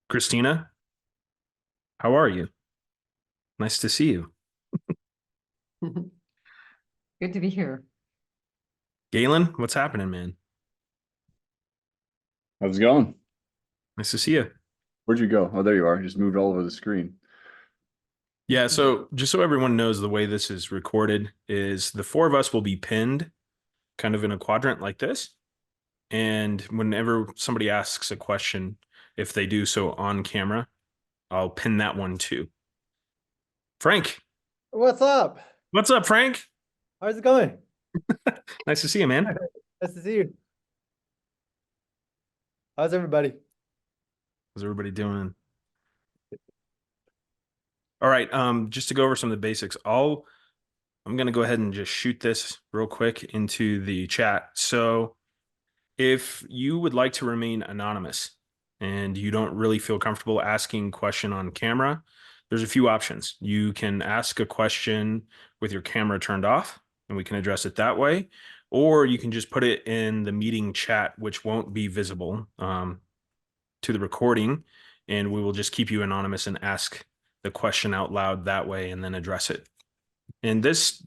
Christina, how are you? Nice to see you. Good to be here. Galen, what's happening, man? How's it going? Nice to see you. Where'd you go? Oh, there you are. You just moved all over the screen. Yeah, so just so everyone knows, the way this is recorded is the four of us will be pinned kind of in a quadrant like this. And whenever somebody asks a question, if they do so on camera, I'll pin that one too. Frank, What's up? what's up, Frank? How's it going? Nice to see you, man. Nice to see you. How's everybody? How's everybody doing? All right, just to go over some of the basics, I'm going to go ahead and just shoot this real quick into the chat. So if you would like to remain anonymous and you don't really feel comfortable asking a question on camera, there's a few options. You can ask a question with your camera turned off, and we can address it that way. Or you can just put it in the meeting chat, which won't be visible to the recording, and we will just keep you anonymous and ask the question out loud that way and then address it. In this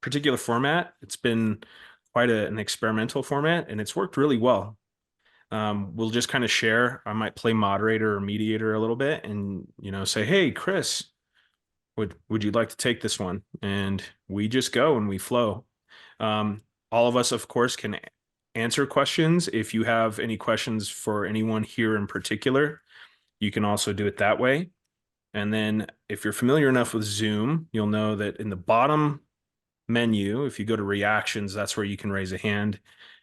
particular format, it's been quite an experimental format, and it's worked really well. We'll just kind of share. I might play moderator or mediator a little bit and, say, hey, Chris, would you like to take this one? And we just go and we flow. All of us, of course, can answer questions. If you have any questions for anyone here in particular, you can also do it that way. And then if you're familiar enough with Zoom, you'll know that in the bottom menu, if you go to reactions, that's where you can raise a hand.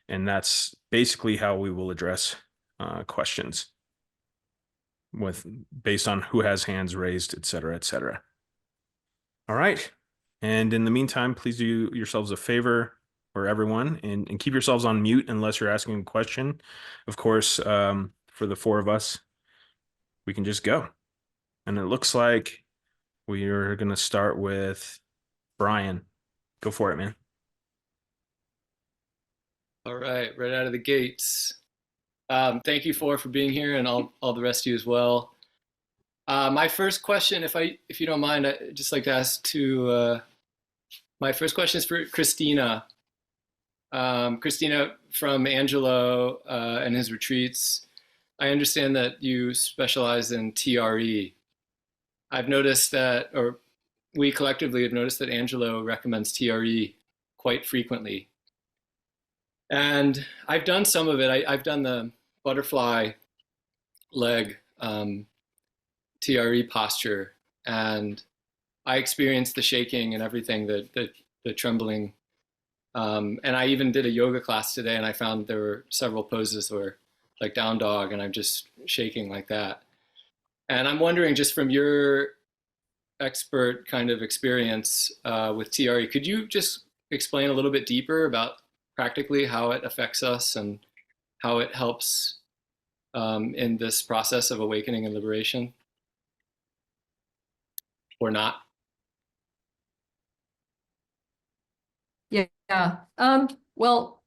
And that's basically how we will address questions based on who has hands raised, et cetera, et cetera. All right. And in the meantime, please do yourselves a favor, or everyone, and keep yourselves on mute unless you're asking a question. Of course, for the four of us, we can just go. And it looks like we are going to start with Brian. Go for it, man. All right, right out of the gates. Thank you for being here, and all the rest of you as well. My first question, if you don't mind, I'd just like to ask my first question is for Christina. Christina, from Angelo and his retreats, I understand that you specialize in TRE. I've noticed that, or we collectively have noticed that Angelo recommends TRE quite frequently. And I've done some of it. I've done the butterfly leg TRE posture, and I experienced the shaking and everything, the trembling. And I even did a yoga class today, and I found there were several poses where, like down dog, and I'm just shaking like that. And I'm wondering, just from your expert kind of experience with TRE, could you just explain a little bit deeper about practically how it affects us and how it helps in this process of awakening and liberation? Or not? Yeah. Well,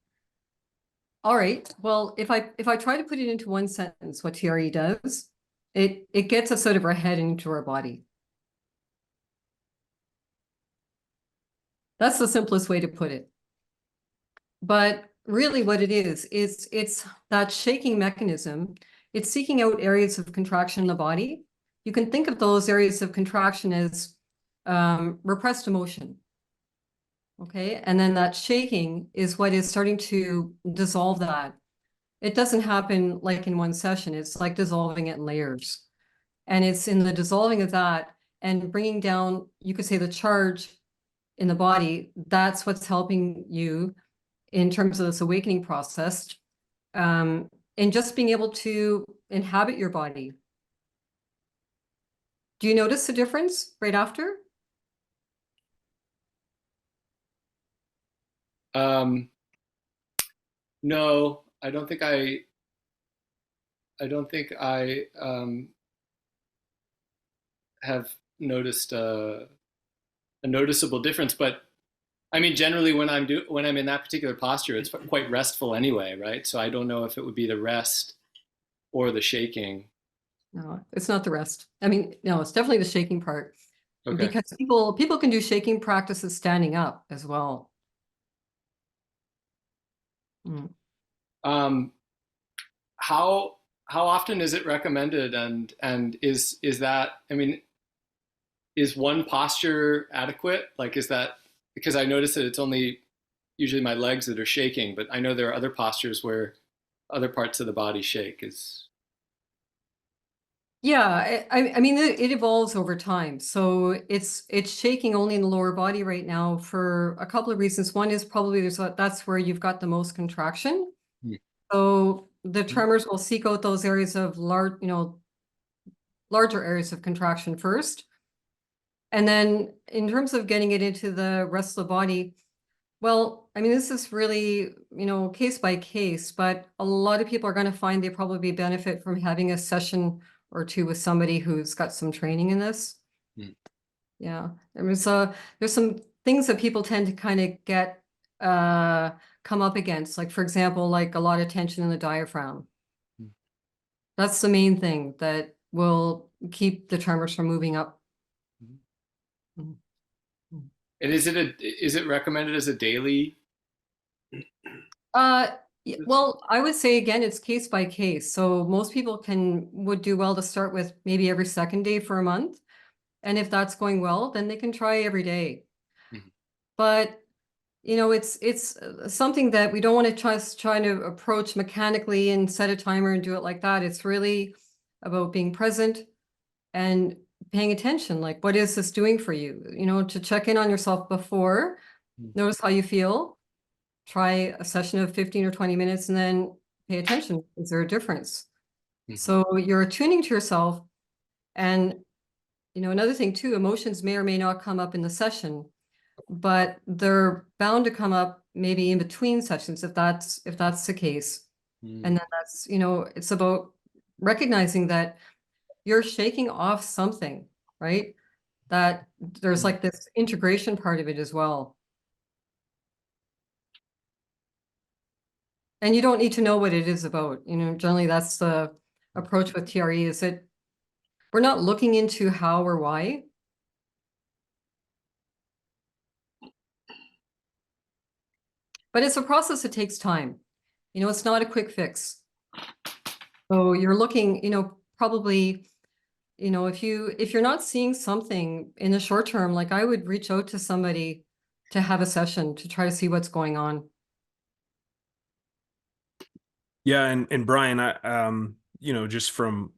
all right. Well, if I try to put it into one sentence, what TRE does, it gets us out of our head and into our body. That's the simplest way to put it. But really what it is it's that shaking mechanism. It's seeking out areas of contraction in the body. You can think of those areas of contraction as repressed emotion. Okay, and then that shaking is what is starting to dissolve that. It doesn't happen like in one session. It's like dissolving it in layers. And it's in the dissolving of that and bringing down, you could say, the charge in the body. That's what's helping you in terms of this awakening process, and just being able to inhabit your body. Do you notice the difference right after? No, I don't think I have noticed a noticeable difference, but I mean, generally when I'm in that particular posture, it's quite restful anyway, right? So I don't know if it would be the rest or the shaking. No, it's not the rest. I mean, no, it's definitely the shaking part. Okay. Because people can do shaking practices standing up as well. Mm. How often is it recommended, and is that, I mean, is one posture adequate? Like, is that, because I noticed that it's only usually my legs that are shaking, but I know there are other postures where other parts of the body shake. Yeah, I mean, it evolves over time. So it's shaking only in the lower body right now for a couple of reasons. One is probably that's where you've got the most contraction. Hmm. So the tremors will seek out those areas of larger areas of contraction first. And then in terms of getting it into the rest of the body, well, I mean, this is really, case by case, but a lot of people are going to find they probably benefit from having a session or two with somebody who's got some training in this. Yeah. There's some things that people tend to kind of get, come up against, like, for example, like a lot of tension in the diaphragm. That's the main thing that will keep the tremors from moving up. And is it recommended as a daily? Well, I would say again, it's case by case. So most people would do well to start with maybe every second day for a month. And if that's going well, then they can try every day. But it's something that we don't want to try to approach mechanically and set a timer and do it like that. It's really about being present and paying attention. Like, what is this doing for you? To check in on yourself before, notice how you feel. Try a session of 15 or 20 minutes and then pay attention. Is there a difference? So you're tuning to yourself. And, another thing too, emotions may or may not come up in the session, but they're bound to come up maybe in between sessions if that's the case. And then that's, it's about recognizing that you're shaking off something, right? That there's like this integration part of it as well. And you don't need to know what it is about. Generally that's the approach with TRE, is that we're not looking into how or why. But it's a process that takes time. It's not a quick fix. So you're looking, probably, if you're not seeing something in the short term, like I would reach out to somebody to have a session to try to see what's going on. Yeah, and Brian, just from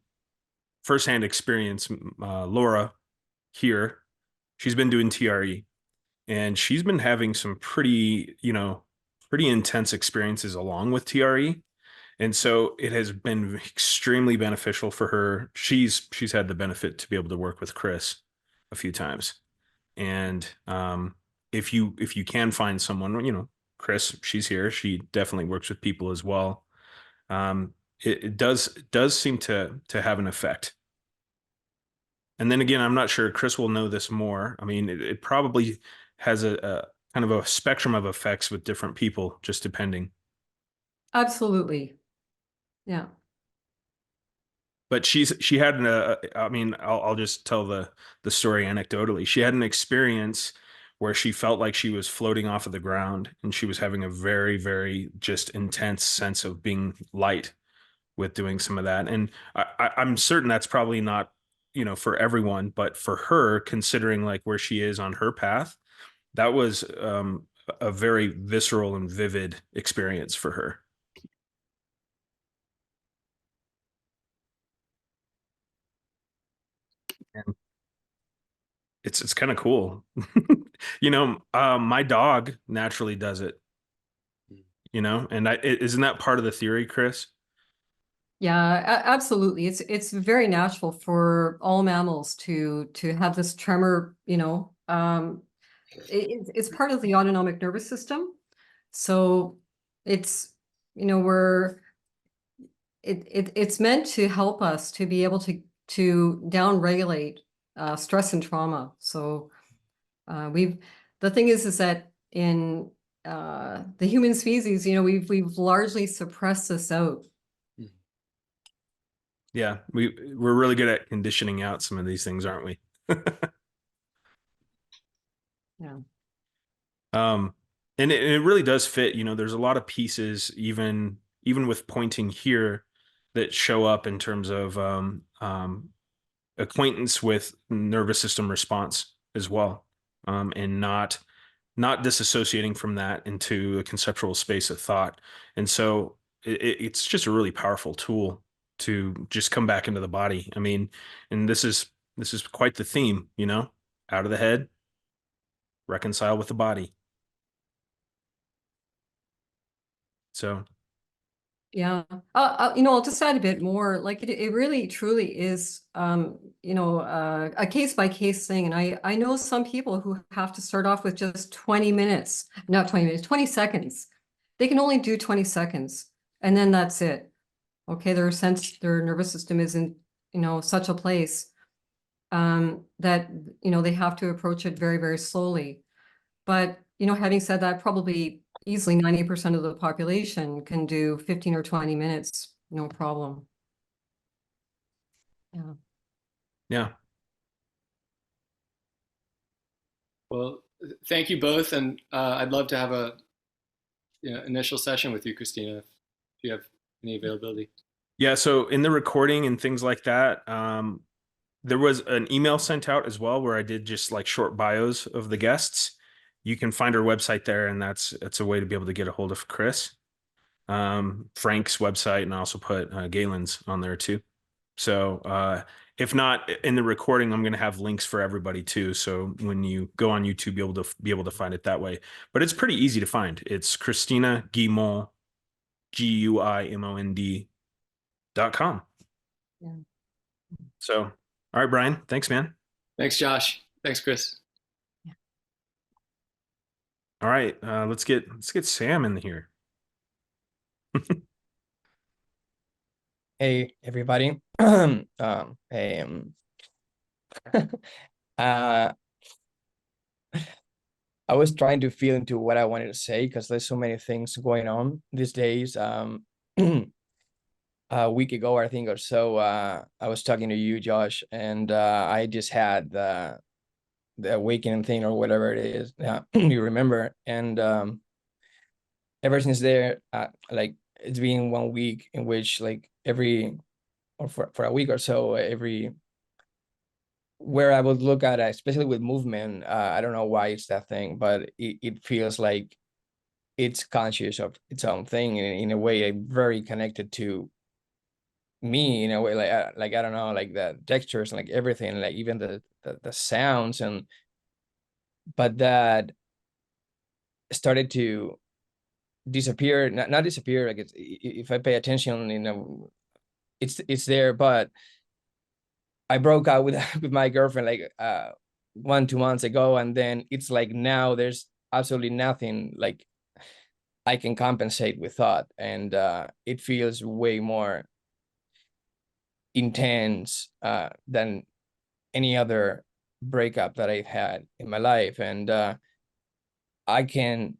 firsthand experience, Laura here, she's been doing TRE, and she's been having some pretty intense experiences along with TRE. And so it has been extremely beneficial for her. She's had the benefit to be able to work with Chris a few times. And if you can find someone, Chris, she's here. She definitely works with people as well. It does seem to have an effect. And then again, I'm not sure. Chris will know this more. I mean, it probably has a kind of a spectrum of effects with different people, just depending. Absolutely. Yeah. But she had I mean, I'll just tell the story anecdotally. She had an experience where she felt like she was floating off of the ground, and she was having a very, very just intense sense of being light with doing some of that. And I'm certain that's probably not, for everyone, but for her, considering like where she is on her path, that was a very visceral and vivid experience for her. And it's kind of cool. My dog naturally does it, and isn't that part of the theory, Chris? Yeah, absolutely. It's very natural for all mammals to have this tremor, it's part of the autonomic nervous system. So it's, it's meant to help us to be able to down regulate stress and trauma. So the thing is that in the human species, we've largely suppressed this out. Yeah, we're really good at conditioning out some of these things, aren't we? Yeah. And it really does fit. There's a lot of pieces, even with pointing here, that show up in terms of acquaintance with nervous system response as well, and not disassociating from that into a conceptual space of thought. And so it's just a really powerful tool to just come back into the body. I mean, and this is quite the theme, out of the head, reconcile with the body. So Yeah. I'll just add a bit more. Like it really truly is, a case by case thing. And I know some people who have to start off with just 20 minutes, not 20 minutes, 20 seconds. They can only do 20 seconds and then that's it. Okay. Their nervous system is in, such a place, that, they have to approach it very, very slowly. But, having said that, probably easily 90% of the population can do 15 or 20 minutes, no problem. Yeah. yeah. Well, thank you both, and I'd love to have a initial session with you, Christina, if you have any availability. Yeah, so in the recording and things like that, there was an email sent out as well where I did just like short bios of the guests. You can find our website there, and that's a way to be able to get a hold of Chris, Frank's website, and I also put Galen's on there too. So if not in the recording, I'm going to have links for everybody too. So when you go on YouTube, be able to find it that way. But it's pretty easy to find. It's Christina Guimond, GUIMOND.com. Yeah. So, all right, Brian, thanks, man. Thanks, Josh. Thanks, Chris. All right, let's get Sam in here. Hey, everybody. Hey, uh, I was trying to feel into what I wanted to say because there's so many things going on these days. A week ago, I think, or so, I was talking to you, Josh, and I just had the awakening thing or whatever it is. You remember? And ever since there, like it's been 1 week in which like for a week or so, where I would look at it, especially with movement, I don't know why it's that thing, but it feels like it's conscious of its own thing in a way, very connected to me in a way, like I don't know, like the textures and like everything, like even the sounds, but that started to disappear, not disappear, like if I pay attention, it's there, but I broke out with with my girlfriend like 1-2 months ago, and then it's like now there's absolutely nothing like I can compensate with thought, and it feels way more intense than any other breakup that I've had in my life. And I can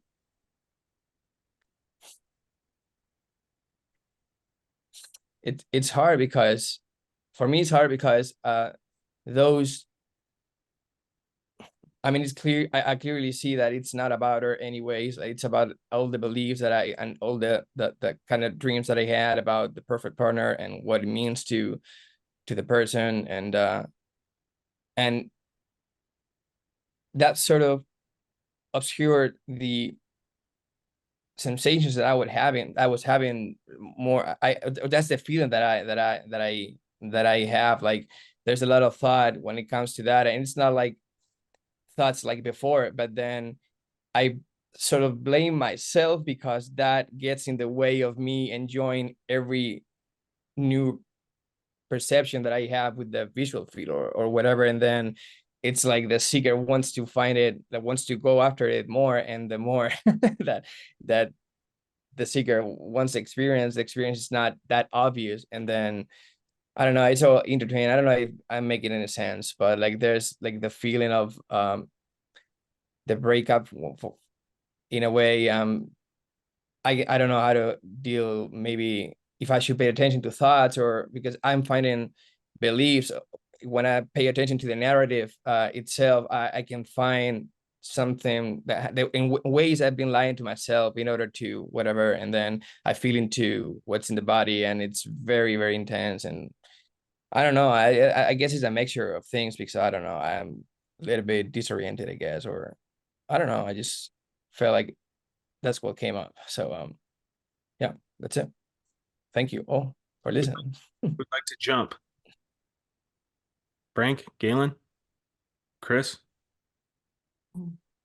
it's hard because for me it's hard because those, I mean, it's clear, I clearly see that it's not about her anyways. It's about all the beliefs that and all the kind of dreams that I had about the perfect partner and what it means to the person, and that sort of obscured the sensations that I was having more. That's the feeling that I have. Like there's a lot of thought when it comes to that, and it's not like thoughts like before, but then I sort of blame myself because that gets in the way of me enjoying every new perception that I have with the visual field or whatever. And then it's like the seeker wants to find it, that wants to go after it more, and the more that the seeker wants to experience, the experience is not that obvious. And then I don't know, it's all intertwined. I don't know if I'm making any sense, but like there's like the feeling of the breakup in a way. I don't know how to deal maybe if I should pay attention to thoughts, or because I'm finding beliefs, when I pay attention to the narrative itself, I can find something that in ways I've been lying to myself in order to whatever, and then I feel into what's in the body, and it's very, very intense. And I don't know, I guess it's a mixture of things, because I don't know, I'm a little bit disoriented, I guess, or I don't know, I just felt like that's what came up. So yeah, that's it. Thank you all for listening. Would like to jump? Frank, Galen, Chris?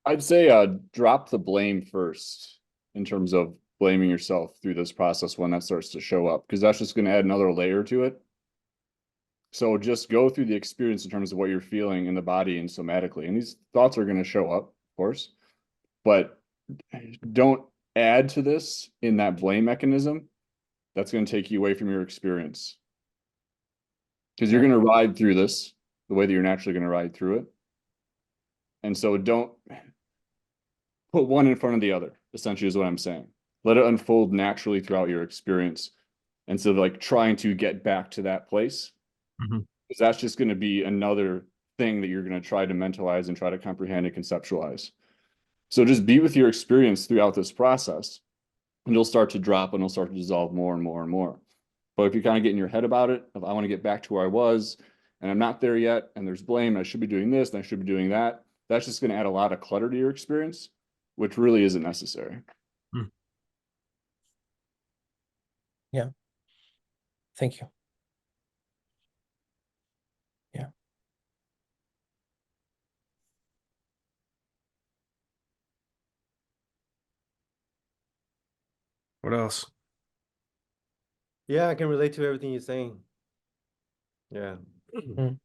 I'd say drop the blame first in terms of blaming yourself through this process when that starts to show up, because that's just going to add another layer to it. So just go through the experience in terms of what you're feeling in the body and somatically. And these thoughts are going to show up, of course, but don't add to this in that blame mechanism. That's going to take you away from your experience. Because you're going to ride through this the way that you're naturally going to ride through it. And so don't put one in front of the other, essentially, is what I'm saying. Let it unfold naturally throughout your experience instead of like trying to get back to that place. Because that's just going to be another thing that you're going to try to mentalize and try to comprehend and conceptualize. So just be with your experience throughout this process, and you'll start to drop, and it'll start to dissolve more and more and more. But if you kind of get in your head about it, if I want to get back to where I was, and I'm not there yet, and there's blame, I should be doing this, and I should be doing that, that's just going to add a lot of clutter to your experience, which really isn't necessary. Yeah. Thank you. Yeah. What else? Yeah, I can relate to everything you're saying. Yeah. Mm.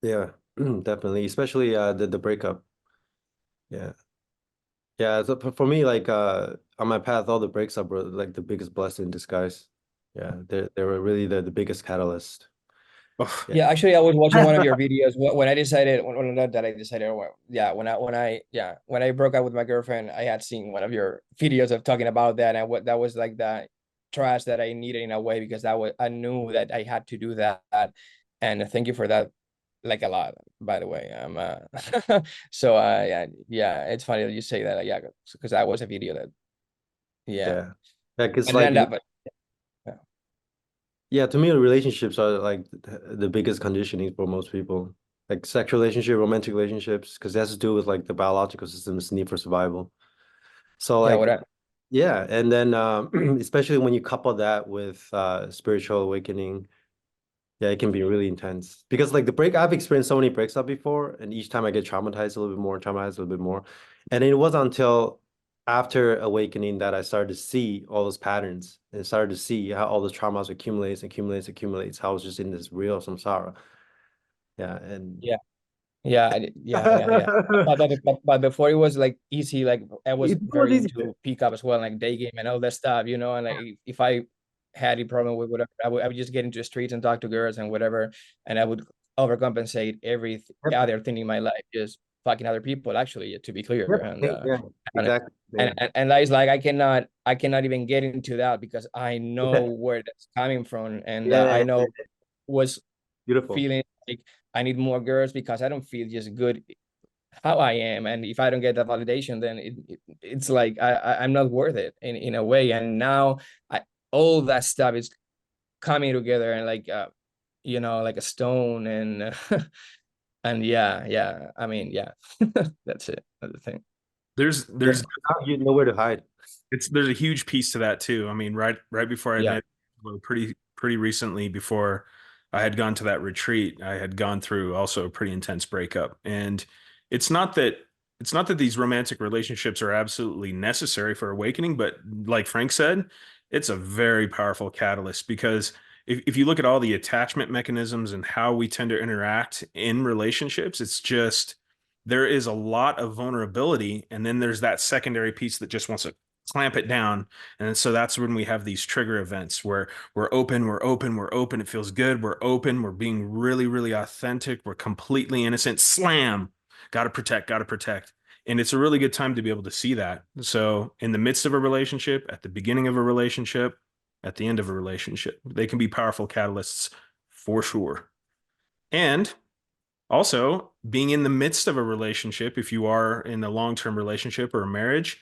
Yeah, definitely. Especially the breakup. Yeah. Yeah, so for me, like on my path, all the breakups were like the biggest blessing in disguise. Yeah, they were really the biggest catalyst. Oh, Yeah, actually, I was watching one of your videos when I decided, not that I decided, yeah, when I broke up with my girlfriend, I had seen one of your videos of talking about that, and what that was like the trash that I needed in a way, because I knew that I had to do that, and thank you for that, like a lot, by the way. So yeah, it's funny that you say that, yeah, because that was a video that, yeah, Yeah, because and like then that, but yeah, to me, relationships are like the biggest conditioning for most people. Like sexual relationship, romantic relationships, because it has to do with like the biological system's need for survival. So yeah, like, yeah, and then especially when you couple that with spiritual awakening, yeah, it can be really intense. Because like I've experienced so many breaks up before, and each time I get traumatized a little bit more, traumatized a little bit more. And it wasn't until after awakening that I started to see all those patterns, and started to see how all the traumas accumulates, how I was just in this real samsara. Yeah, and yeah. But before it was like easy, like I was it was very easy. into pick up as well, like day game and all that stuff, and like if I had a problem with whatever, I would just get into the streets and talk to girls and whatever, and I would overcompensate every Yep. other thing in my life, just fucking other people, actually, to be clear. Yep. Yeah, exactly. And that is like I cannot even get into that, because I know where that's coming from, and I know was Beautiful. feeling like I need more girls because I don't feel just good how I am, and if I don't get that validation, then it's like I'm not worth it in a way. And now all that stuff is coming together, and like like a stone, and and yeah, I mean, yeah, that's it. That's the thing. there's You know where to hide. there's a huge piece to that too. I mean, right before I met, well, pretty recently, before I had gone to that retreat, I had gone through also a pretty intense breakup. And it's not that these romantic relationships are absolutely necessary for awakening, but like Frank said, it's a very powerful catalyst, because if you look at all the attachment mechanisms and how we tend to interact in relationships, it's just there is a lot of vulnerability, and then there's that secondary piece that just wants to clamp it down. And so that's when we have these trigger events where we're open, it feels good, we're open, we're being really, really authentic, we're completely innocent, slam, gotta protect. And it's a really good time to be able to see that. So in the midst of a relationship, at the beginning of a relationship, at the end of a relationship. They can be powerful catalysts for sure. And also, being in the midst of a relationship, if you are in a long-term relationship or a marriage,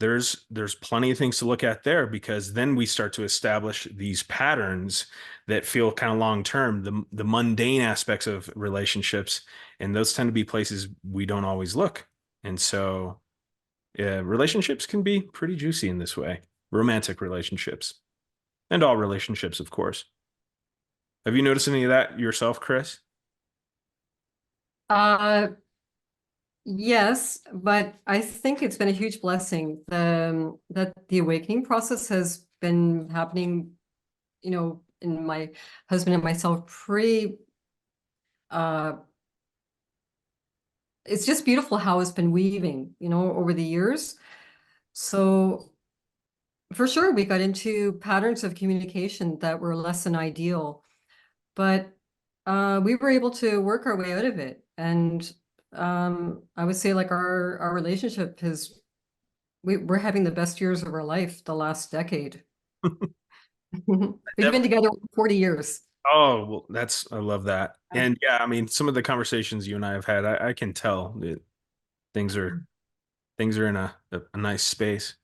there's plenty of things to look at there, because then we start to establish these patterns that feel kind of long-term, the mundane aspects of relationships, and those tend to be places we don't always look. And so relationships can be pretty juicy in this way, romantic relationships, and all relationships, of course. Have you noticed any of that yourself, Chris? Yes, but I think it's been a huge blessing that the awakening process has been happening, in my husband and myself it's just beautiful how it's been weaving, over the years. So for sure, we got into patterns of communication that were less than ideal, but we were able to work our way out of it. And I would say, like, our relationship we're having the best years of our life the last decade. We've been together 40 years. Oh, well, I love that. And yeah, I mean, some of the conversations you and I have had, I can tell that things are in a nice space.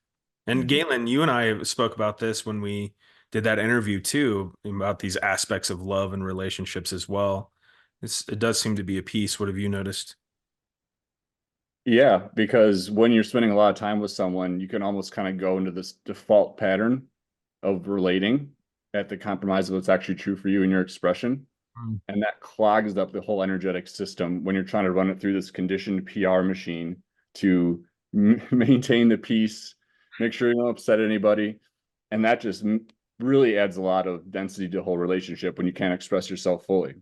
And Galen, you and I spoke about this when we did that interview too, about these aspects of love and relationships as well. It does seem to be a piece. What have you noticed? Yeah, because when you're spending a lot of time with someone, you can almost kind of go into this default pattern of relating at the compromise of what's actually true for you and your expression. And that clogs up the whole energetic system when you're trying to run it through this conditioned PR machine to maintain the peace, make sure you don't upset anybody. And that just really adds a lot of density to the whole relationship when you can't express yourself fully.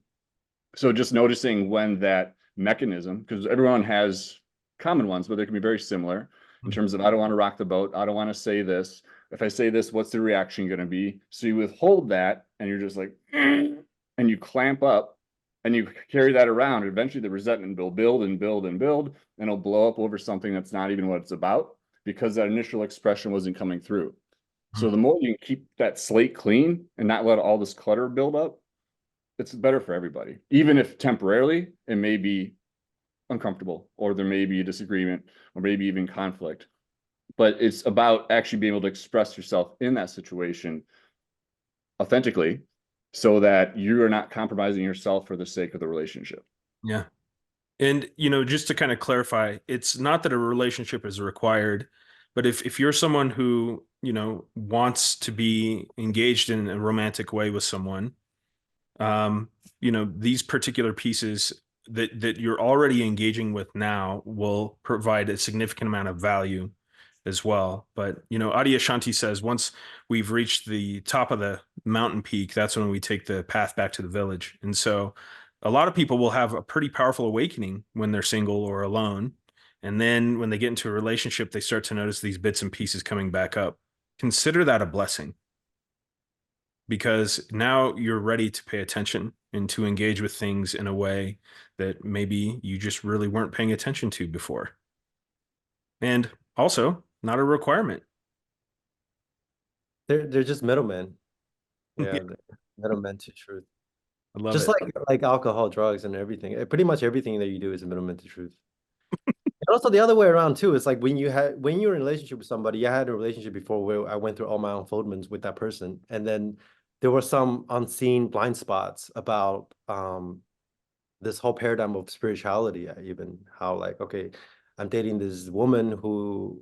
So just noticing when that mechanism, because everyone has common ones, but they can be very similar in terms of, I don't want to rock the boat. I don't want to say this. If I say this, what's the reaction going to be? So you withhold that and you're just like, and you clamp up and you carry that around. Eventually the resentment will build and build and build, and it'll blow up over something that's not even what it's about, because that initial expression wasn't coming through. So the more you can keep that slate clean and not let all this clutter build up, it's better for everybody. Even if temporarily it may be uncomfortable, or there may be a disagreement, or maybe even conflict. But it's about actually being able to express yourself in that situation authentically, so that you are not compromising yourself for the sake of the relationship. Yeah. And, just to kind of clarify, it's not that a relationship is required, but if you're someone who, wants to be engaged in a romantic way with someone, these particular pieces that you're already engaging with now will provide a significant amount of value as well. But, Adyashanti says, once we've reached the top of the mountain peak, that's when we take the path back to the village. And so a lot of people will have a pretty powerful awakening when they're single or alone. And then when they get into a relationship, they start to notice these bits and pieces coming back up. Consider that a blessing, because now you're ready to pay attention and to engage with things in a way that maybe you just really weren't paying attention to before. And also not a requirement. They're just middlemen. Yeah, middlemen to truth. I love Just it. like alcohol, drugs, and everything. Pretty much everything that you do is a middleman to truth. And also the other way around too. It's like when you're in a relationship with somebody. I had a relationship before where I went through all my unfoldments with that person, and then there were some unseen blind spots about this whole paradigm of spirituality. Even how, like, okay, I'm dating this woman who,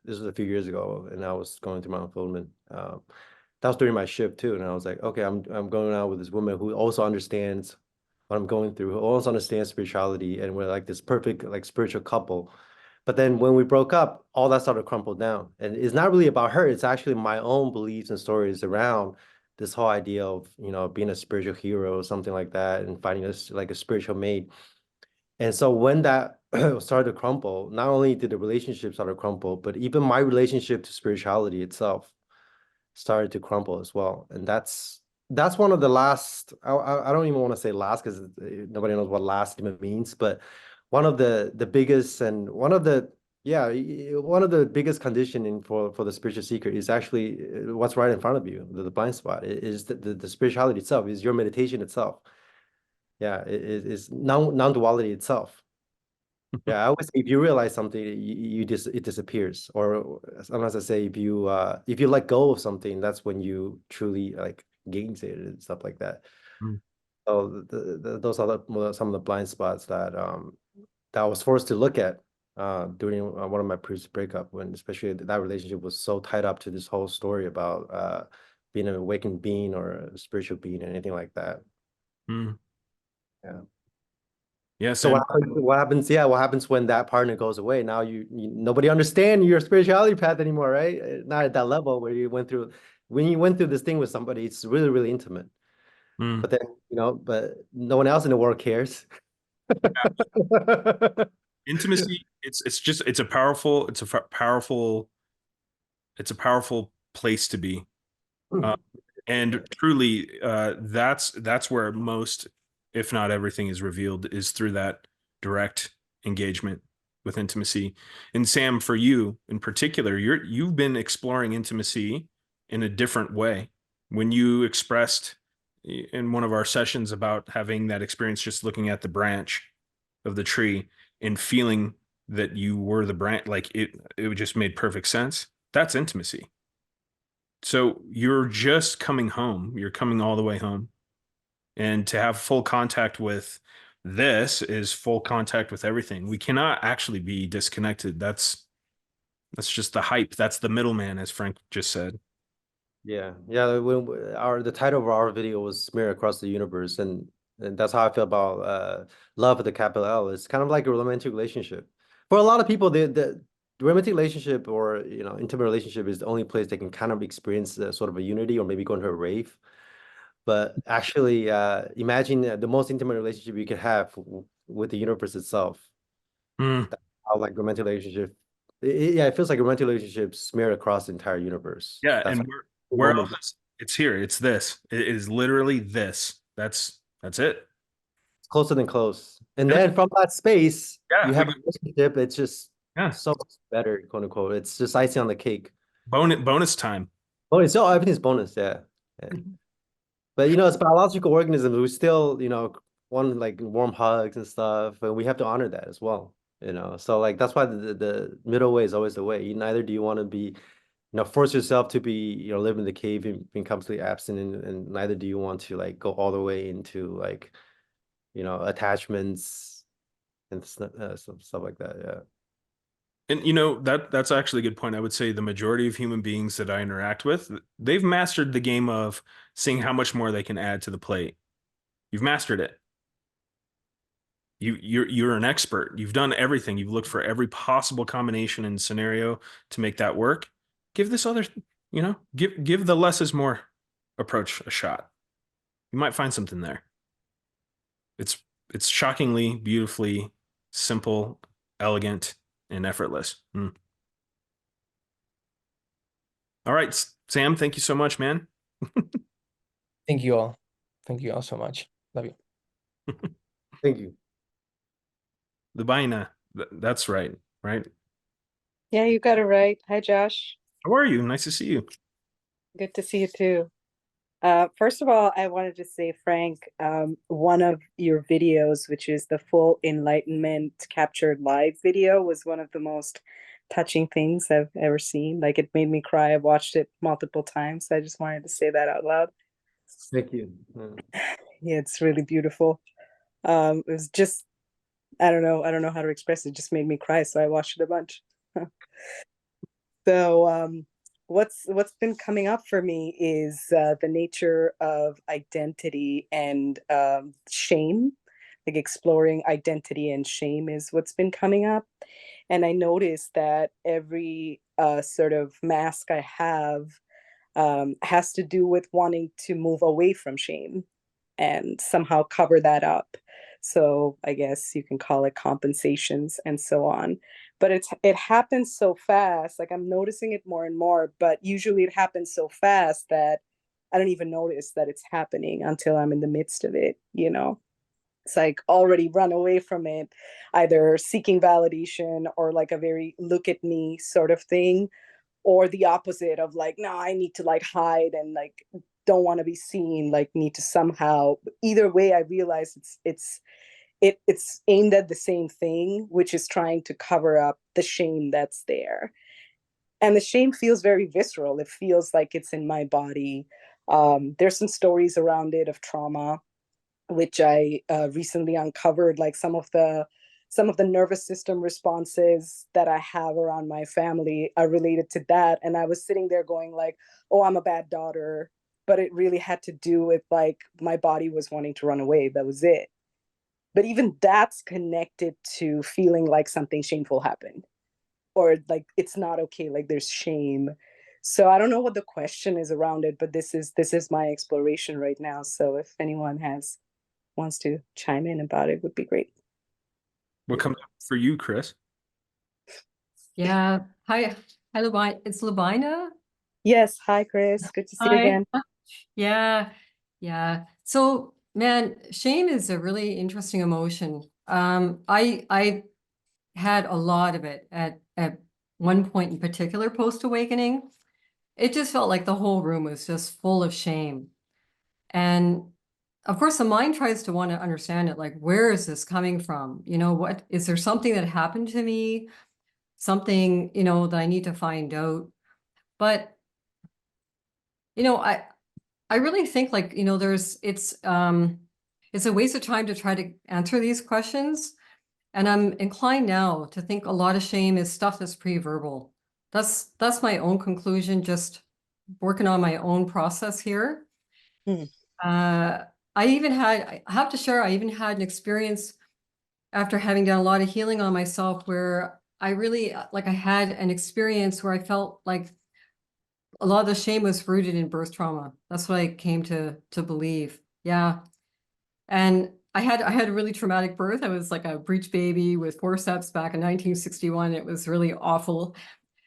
this was a few years ago, and I was going through my unfoldment. That was during my shift too, and I was like, okay, I'm going out with this woman who also understands what I'm going through, who also understands spirituality, and we're like this perfect, like, spiritual couple. But then when we broke up, all that started to crumble down, and it's not really about her. It's actually my own beliefs and stories around this whole idea of, being a spiritual hero or something like that, and finding us like a spiritual mate. And so when that started to crumble, not only did the relationship start to crumble, but even my relationship to spirituality itself started to crumble as well. And that's one of the last, I don't even want to say last, because nobody knows what last even means, but one of the biggest, and one of the Yeah, one of the biggest conditioning for the spiritual seeker is actually what's right in front of you, the blind spot. It is the spirituality itself, is your meditation itself. Yeah, it is non-duality itself. Yeah, I always say if you realize something, it disappears. Or sometimes I say if you let go of something, that's when you truly like gains it and stuff like that. Mm. So those are some of the blind spots that I was forced to look at during one of my previous breakup, when especially that relationship was so tied up to this whole story about being an awakened being or a spiritual being or anything like that. Mm. Yeah. Yeah, So Sam. what happens? Yeah, what happens when that partner goes away? Now you nobody understand your spirituality path anymore, right? Not at that level where you went through. When you went through this thing with somebody, it's really, really intimate. Mm. But then, but no one else in the world cares. Intimacy, it's a powerful place to be. And truly, that's where most, if not everything, is revealed, is through that direct engagement with intimacy. And Sam, for you in particular, you've been exploring intimacy in a different way. When you expressed in one of our sessions about having that experience, just looking at the branch of the tree and feeling that you were the branch, like it just made perfect sense. That's intimacy. So you're just coming home. You're coming all the way home. And to have full contact with this is full contact with everything. We cannot actually be disconnected. That's just the hype. That's the middleman, as Frank just said. Yeah, the title of our video was "Smear Across the Universe," and that's how I feel about love with the capital L. It's kind of like a romantic relationship. For a lot of people, the romantic relationship or intimate relationship is the only place they can kind of experience sort of a unity or maybe go into a rave. But actually, imagine the most intimate relationship you could have with the universe itself. Mm. How like romantic relationship, it feels like a romantic relationship smeared across the entire universe. Yeah, That's and where else? It's here. It's this. It is literally this. That's it. closer than close. And Yeah. then from that space, Yeah, you have a relationship. It's just Yeah. so much better, quote unquote. It's just icing on the cake. Bonus time. Oh, it's everything's bonus, yeah. But it's biological organisms. We still, want like warm hugs and stuff, and we have to honor that as well. So like that's why the middle way is always the way. Neither do you want to be, force yourself to be, live in the cave and being completely absent, and neither do you want to like go all the way into like, attachments and stuff like that. Yeah. And that's actually a good point. I would say the majority of human beings that I interact with, they've mastered the game of seeing how much more they can add to the plate. You've mastered it. You're an expert. You've done everything. You've looked for every possible combination and scenario to make that work. Give this other, give the less is more approach a shot. You might find something there. It's shockingly, beautifully simple, elegant, and effortless. Mm. All right, Sam, thank you so much, man. Thank you all. Thank you all so much. Love you. Thank you. The Baina. That's right. Yeah, you got it right. Hi, Josh. How are you? Nice to see you. Good to see you too. First of all, I wanted to say, Frank, one of your videos, which is the full Enlightenment captured live video, was one of the most touching things I've ever seen. Like, it made me cry. I've watched it multiple times. So I just wanted to say that out loud. Thank you. Yeah, it's really beautiful. It was just, I don't know how to express it. It just made me cry. So I watched it a bunch. So, what's been coming up for me is the nature of identity and shame. Like, exploring identity and shame is what's been coming up. And I noticed that every sort of mask I have has to do with wanting to move away from shame and somehow cover that up. So I guess you can call it compensations and so on. But it happens so fast. Like, I'm noticing it more and more, but usually it happens so fast that I don't even notice that it's happening until I'm in the midst of it, It's like already run away from it, either seeking validation or like a very look at me sort of thing, or the opposite of like, no, I need to like hide and like don't want to be seen, like need to somehow. Either way, I realize it's aimed at the same thing, which is trying to cover up the shame that's there. And the shame feels very visceral. It feels like it's in my body. There's some stories around it of trauma, which I recently uncovered, like some of the nervous system responses that I have around my family are related to that. And I was sitting there going like, oh, I'm a bad daughter. But it really had to do with like my body was wanting to run away. That was it. But even that's connected to feeling like something shameful happened, or like it's not okay, like there's shame. So I don't know what the question is around it, but this is my exploration right now. So if anyone wants to chime in about it, would be great. What comes up for you, Chris? Yeah. Hi, Lubina. It's Lubina. Yes. Hi, Chris. Good to see you Hi. again. Yeah. Yeah. So, man, shame is a really interesting emotion. I had a lot of it at one point in particular post-awakening. It just felt like the whole room was just full of shame. And of course, the mind tries to want to understand it, like, where is this coming from? You know, what is there something that happened to me? Something, you know, that I need to find out. But, you know, I really think like, you know, it's a waste of time to try to answer these questions. And I'm inclined now to think a lot of shame is stuff that's pre-verbal. That's my own conclusion, just working on my own process here. I have to share, I even had an experience after having done a lot of healing on myself where I really, like I had an experience where I felt like a lot of the shame was rooted in birth trauma. That's what I came to believe. Yeah. And I had a really traumatic birth. I was like a breech baby with forceps back in 1961. It was really awful.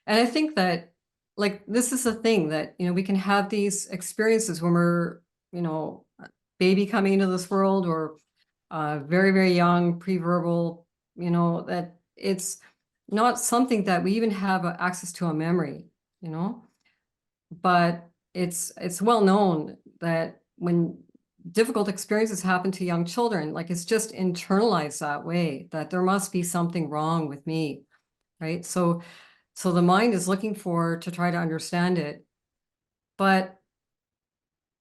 And I think that like this is the thing that, you know, we can have these experiences when we're, you know, a baby coming into this world or very, very young, pre-verbal, you know, that it's not something that we even have access to a memory, you know. But it's well known that when difficult experiences happen to young children, like it's just internalized that way, that there must be something wrong with me, right? So the mind is looking to try to understand it. But,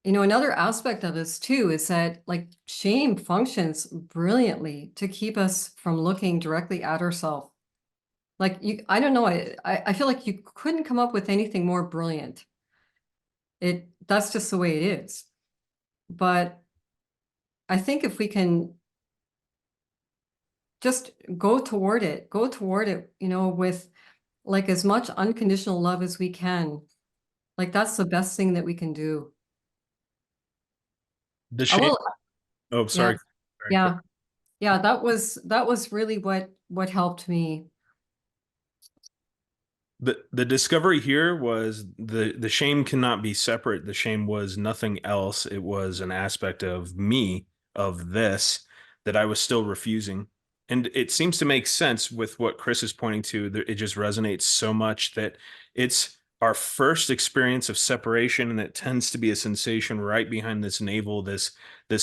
you know, another aspect of this too is that like shame functions brilliantly to keep us from looking directly at ourselves. Like I don't know, I feel like you couldn't come up with anything more brilliant. That's just the way it is. But I think if we can just go toward it, you know, with like as much unconditional love as we can, like that's the best thing that we can do. The I shame. will, Oh, sorry. yeah, yeah. That was really what helped me. The discovery here was the shame cannot be separate. The shame was nothing else. It was an aspect of me, of this, that I was still refusing. And it seems to make sense with what Chris is pointing to. It just resonates so much that it's our first experience of separation, and it tends to be a sensation right behind this navel, this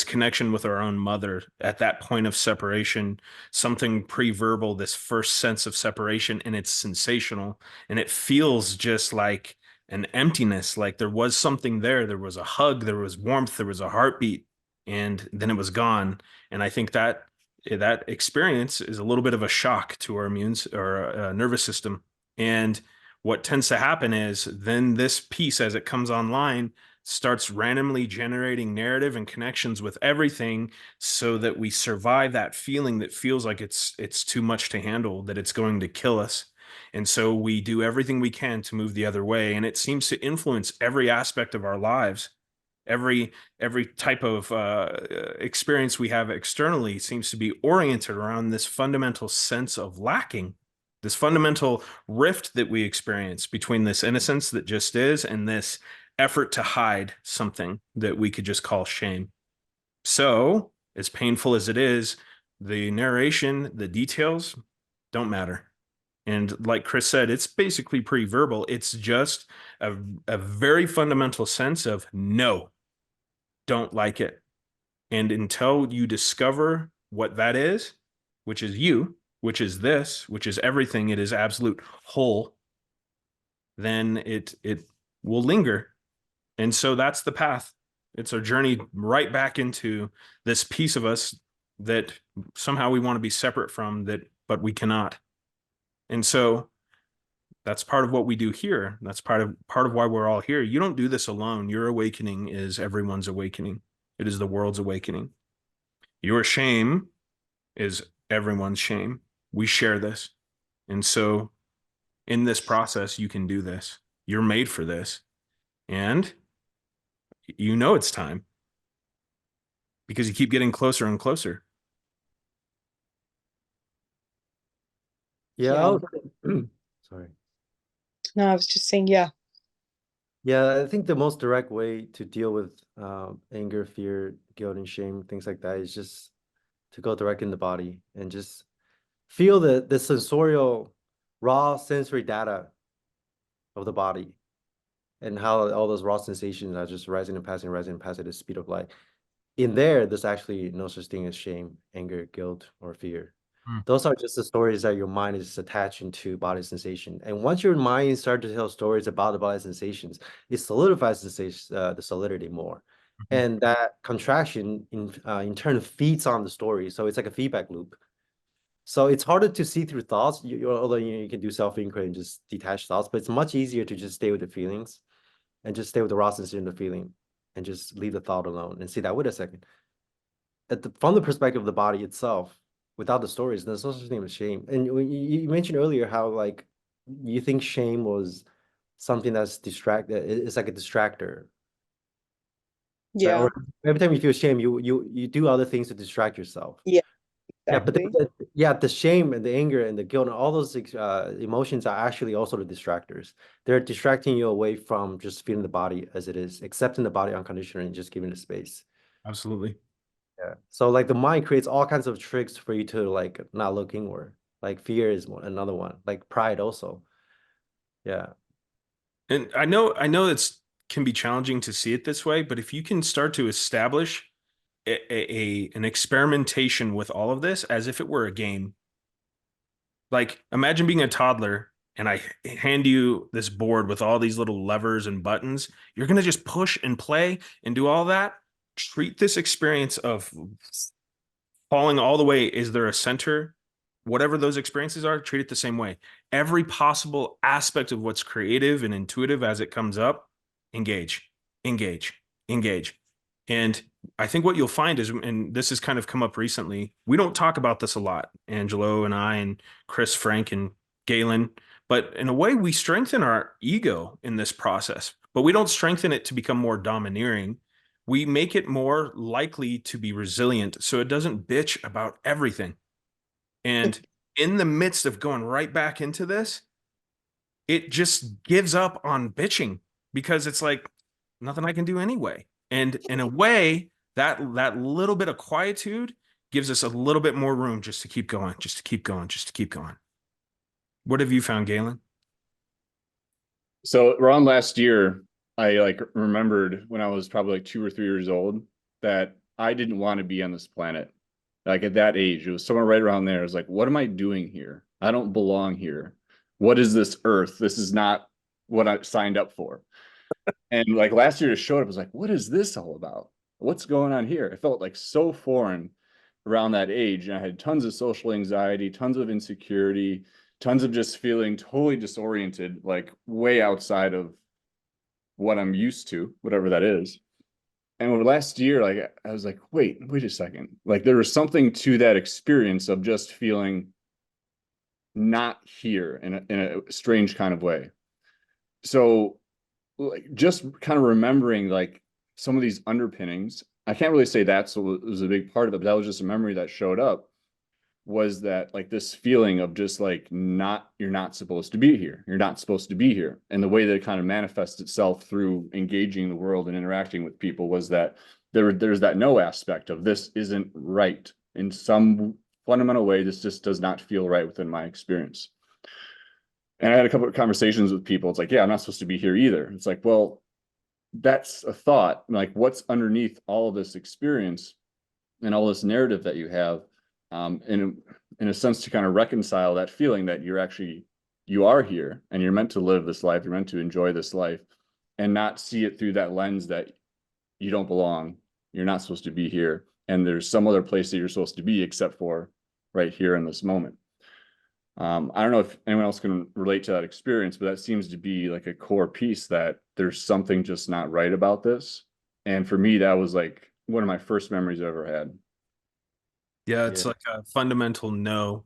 connection with our own mother. At that point of separation, something pre-verbal, this first sense of separation, and it's sensational. And it feels just like an emptiness, like there was something there. There was a hug, there was warmth, there was a heartbeat, and then it was gone. And I think that experience is a little bit of a shock to our nervous system. And what tends to happen is then this piece, as it comes online, starts randomly generating narrative and connections with everything so that we survive that feeling that feels like it's too much to handle, that it's going to kill us. And so we do everything we can to move the other way. And it seems to influence every aspect of our lives. Every type of experience we have externally seems to be oriented around this fundamental sense of lacking, this fundamental rift that we experience between this innocence that just is and this effort to hide something that we could just call shame. So as painful as it is, the narration, the details don't matter. And like Chris said, it's basically pre-verbal. It's just a very fundamental sense of no, don't like it. And until you discover what that is, which is you, which is this, which is everything, it is absolute whole, then it will linger. And so that's the path. It's our journey right back into this piece of us that somehow we want to be separate from, but we cannot. And so that's part of what we do here. That's part of why we're all here. You don't do this alone. Your awakening is everyone's awakening. It is the world's awakening. Your shame is everyone's shame. We share this. And so in this process, you can do this. You're made for this. And you know it's time because you keep getting closer and closer. Yeah. Sorry. No, I was just saying, yeah. Yeah, I think the most direct way to deal with anger, fear, guilt, and shame, things like that, is just to go direct in the body and just feel the sensorial, raw sensory data of the body and how all those raw sensations are just rising and passing at the speed of light. In there's actually no such thing as shame, anger, guilt, or fear. Those are just the stories that your mind is attaching to body sensation. And once your mind starts to tell stories about the body sensations, it solidifies the solidity more. And that contraction in turn feeds on the story. So it's like a feedback loop. So it's harder to see through thoughts, although you can do self-inquiry and just detach thoughts, but it's much easier to just stay with the feelings and just stay with the raw sensation of the feeling and just leave the thought alone and see that, wait a second. From the perspective of the body itself, without the stories, there's no such thing as shame. And you mentioned earlier how like you think shame was something that's it's like a distractor. Yeah. Or every time you feel shame, you do other things to distract yourself. Yeah. Exactly. Yeah, But the shame and the anger and the guilt and all those emotions are actually also the distractors. They're distracting you away from just feeling the body as it is, accepting the body unconditionally and just giving it space. Absolutely. Yeah. So like the mind creates all kinds of tricks for you to like not look inward. Like fear is another one. Like pride also. Yeah. And I know it's can be challenging to see it this way, but if you can start to establish an experimentation with all of this as if it were a game. Like imagine being a toddler and I hand you this board with all these little levers and buttons. You're going to just push and play and do all that. Treat this experience of falling all the way. Is there a center? Whatever those experiences are, treat it the same way. Every possible aspect of what's creative and intuitive as it comes up, engage. And I think what you'll find is, and this has kind of come up recently, we don't talk about this a lot, Angelo and I and Chris, Frank, and Galen, but in a way we strengthen our ego in this process, but we don't strengthen it to become more domineering. We make it more likely to be resilient so it doesn't bitch about everything. And in the midst of going right back into this, it just gives up on bitching because it's like nothing I can do anyway. And in a way, that little bit of quietude gives us a little bit more room just to keep going, just to keep going, just to keep going. What have you found, Galen? So around last year, I like remembered when I was probably like 2 or 3 years old that I didn't want to be on this planet. Like at that age, it was somewhere right around there. I was like, what am I doing here? I don't belong here. What is this earth? This is not what I signed up for. And like last year it showed up, I was like, what is this all about? What's going on here? It felt like so foreign around that age. And I had tons of social anxiety, tons of insecurity, tons of just feeling totally disoriented, like way outside of what I'm used to, whatever that is. And over last year, like I was like, wait a second. Like there was something to that experience of just feeling not here in a strange kind of way. So like just kind of remembering like some of these underpinnings, I can't really say that's what was a big part of it, but that was just a memory that showed up, was that like this feeling of just like you're not supposed to be here. You're not supposed to be here. And the way that it kind of manifests itself through engaging the world and interacting with people was that there's that no aspect of this isn't right in some fundamental way. This just does not feel right within my experience. And I had a couple of conversations with people. It's like, yeah, I'm not supposed to be here either. It's like, well, that's a thought. Like, what's underneath all of this experience and all this narrative that you have, in a sense, to kind of reconcile that feeling that you are here and you're meant to live this life, you're meant to enjoy this life, and not see it through that lens that you don't belong, you're not supposed to be here, and there's some other place that you're supposed to be except for right here in this moment. I don't know if anyone else can relate to that experience, but that seems to be like a core piece, that there's something just not right about this. And for me, that was like one of my first memories I ever had. Yeah, it's Yeah. like a fundamental no.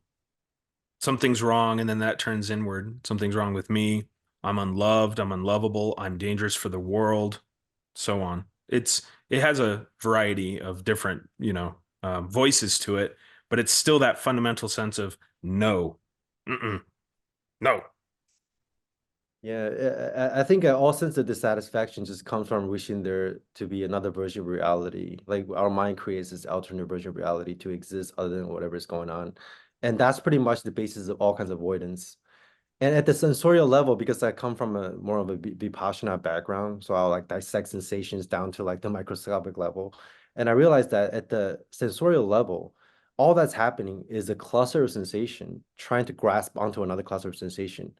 Something's wrong, and then that turns inward. Something's wrong with me. I'm unloved. I'm unlovable. I'm dangerous for the world. So on. It has a variety of different, voices to it, but it's still that fundamental sense of no. No. Yeah, I think all sense of dissatisfaction just comes from wishing there to be another version of reality. Like our mind creates this alternate version of reality to exist other than whatever is going on. And that's pretty much the basis of all kinds of avoidance. And at the sensorial level, because I come from a more of a Vipassana background, so I'll like dissect sensations down to like the microscopic level. And I realized that at the sensorial level, all that's happening is a cluster of sensation trying to grasp onto another cluster of sensation.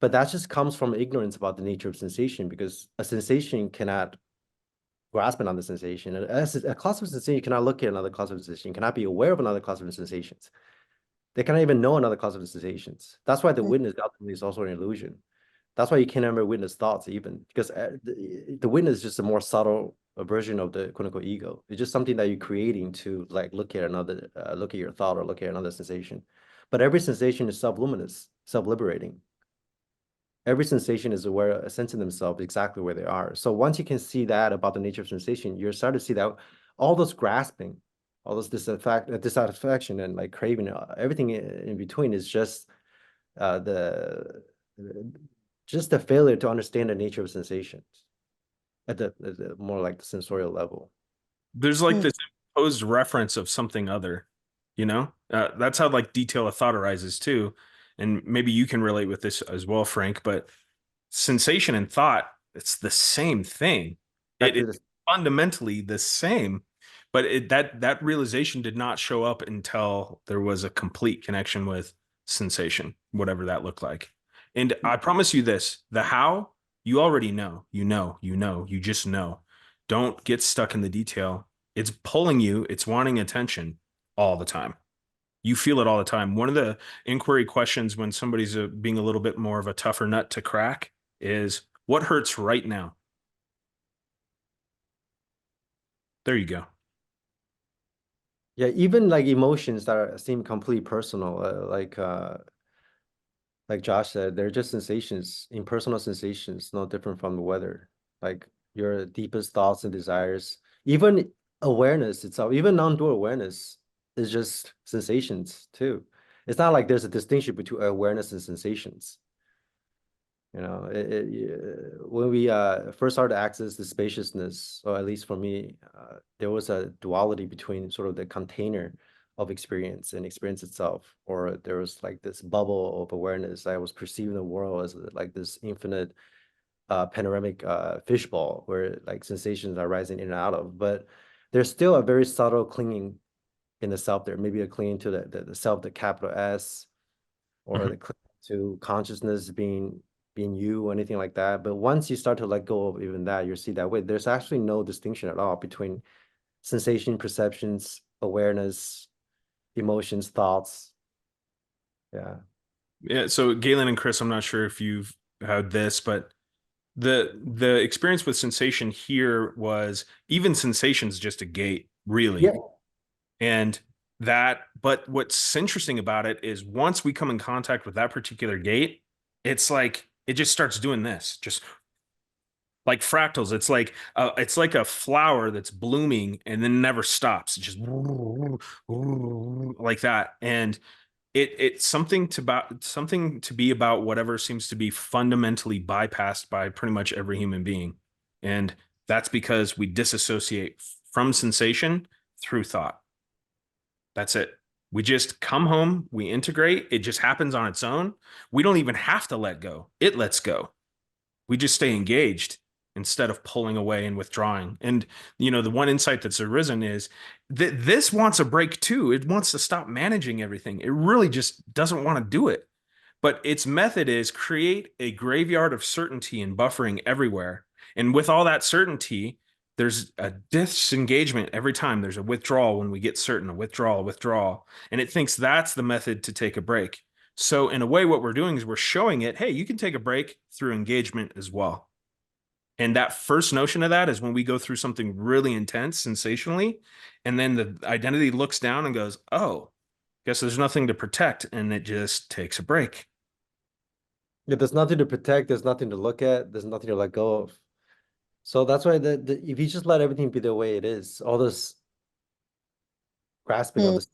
But that just comes from ignorance about the nature of sensation, because a sensation cannot grasp another sensation. A class of sensation cannot look at another class of sensation, cannot be aware of another class of sensations. They cannot even know another class of sensations. That's why the witness ultimately is also an illusion. That's why you can never witness thoughts even, because the witness is just a more subtle version of the quote unquote ego. It's just something that you're creating to like look at another, look at your thought or look at another sensation. But every sensation is self-luminous, self-liberating. Every sensation is aware, sensing themselves exactly where they are. So once you can see that about the nature of sensation, you're starting to see that all those grasping, all those dissatisfaction and like craving, everything in between is just the failure to understand the nature of sensations at the more like the sensorial level. There's like this imposed reference of something other, that's how like detail of thought arises too. And maybe you can relate with this as well, Frank, but sensation and thought, it's the same thing. It's fundamentally the same, but that realization did not show up until there was a complete connection with sensation, whatever that looked like. And I promise you this, the how, you already know, you just know. Don't get stuck in the detail. It's pulling you, it's wanting attention all the time. You feel it all the time. One of the inquiry questions when somebody's being a little bit more of a tougher nut to crack is, what hurts right now? There you go. Yeah, even like emotions that seem completely personal, like Josh said, they're just sensations, impersonal sensations, no different from the weather. Like your deepest thoughts and desires, even awareness itself, even non-dual awareness is just sensations too. It's not like there's a distinction between awareness and sensations. When we first started to access the spaciousness, or at least for me, there was a duality between sort of the container of experience and experience itself, or there was like this bubble of awareness. I was perceiving the world as like this infinite panoramic fishbowl where like sensations are rising in and out of, but there's still a very subtle clinging in the self there, maybe a clinging to the self, the capital S, or the clinging to consciousness being you or anything like that. But once you start to let go of even that, you see that way, there's actually no distinction at all between sensation, perceptions, awareness, emotions, thoughts. Yeah. So Galen and Chris, I'm not sure if you've had this, but the experience with sensation here was even sensation's just a gate, really. Yeah. And but what's interesting about it is once we come in contact with that particular gate, it's like it just starts doing this, just like fractals. It's like a flower that's blooming and then never stops. It's just like that. And it's something to be about whatever seems to be fundamentally bypassed by pretty much every human being. And that's because we disassociate from sensation through thought. That's it. We just come home, we integrate, it just happens on its own. We don't even have to let go. It lets go. We just stay engaged instead of pulling away and withdrawing. And, you know, the one insight that's arisen is that this wants a break too. It wants to stop managing everything. It really just doesn't want to do it. But its method is create a graveyard of certainty and buffering everywhere. And with all that certainty, there's a disengagement every time. There's a withdrawal when we get certain, a withdrawal. And it thinks that's the method to take a break. So in a way, what we're doing is we're showing it, hey, you can take a break through engagement as well. And that first notion of that is when we go through something really intense, sensationally, and then the identity looks down and goes, oh, guess there's nothing to protect, and it just takes a break. Yeah, there's nothing to protect, there's nothing to look at, there's nothing to let go of. So that's why if you just let everything be the way it is, all this grasping of this,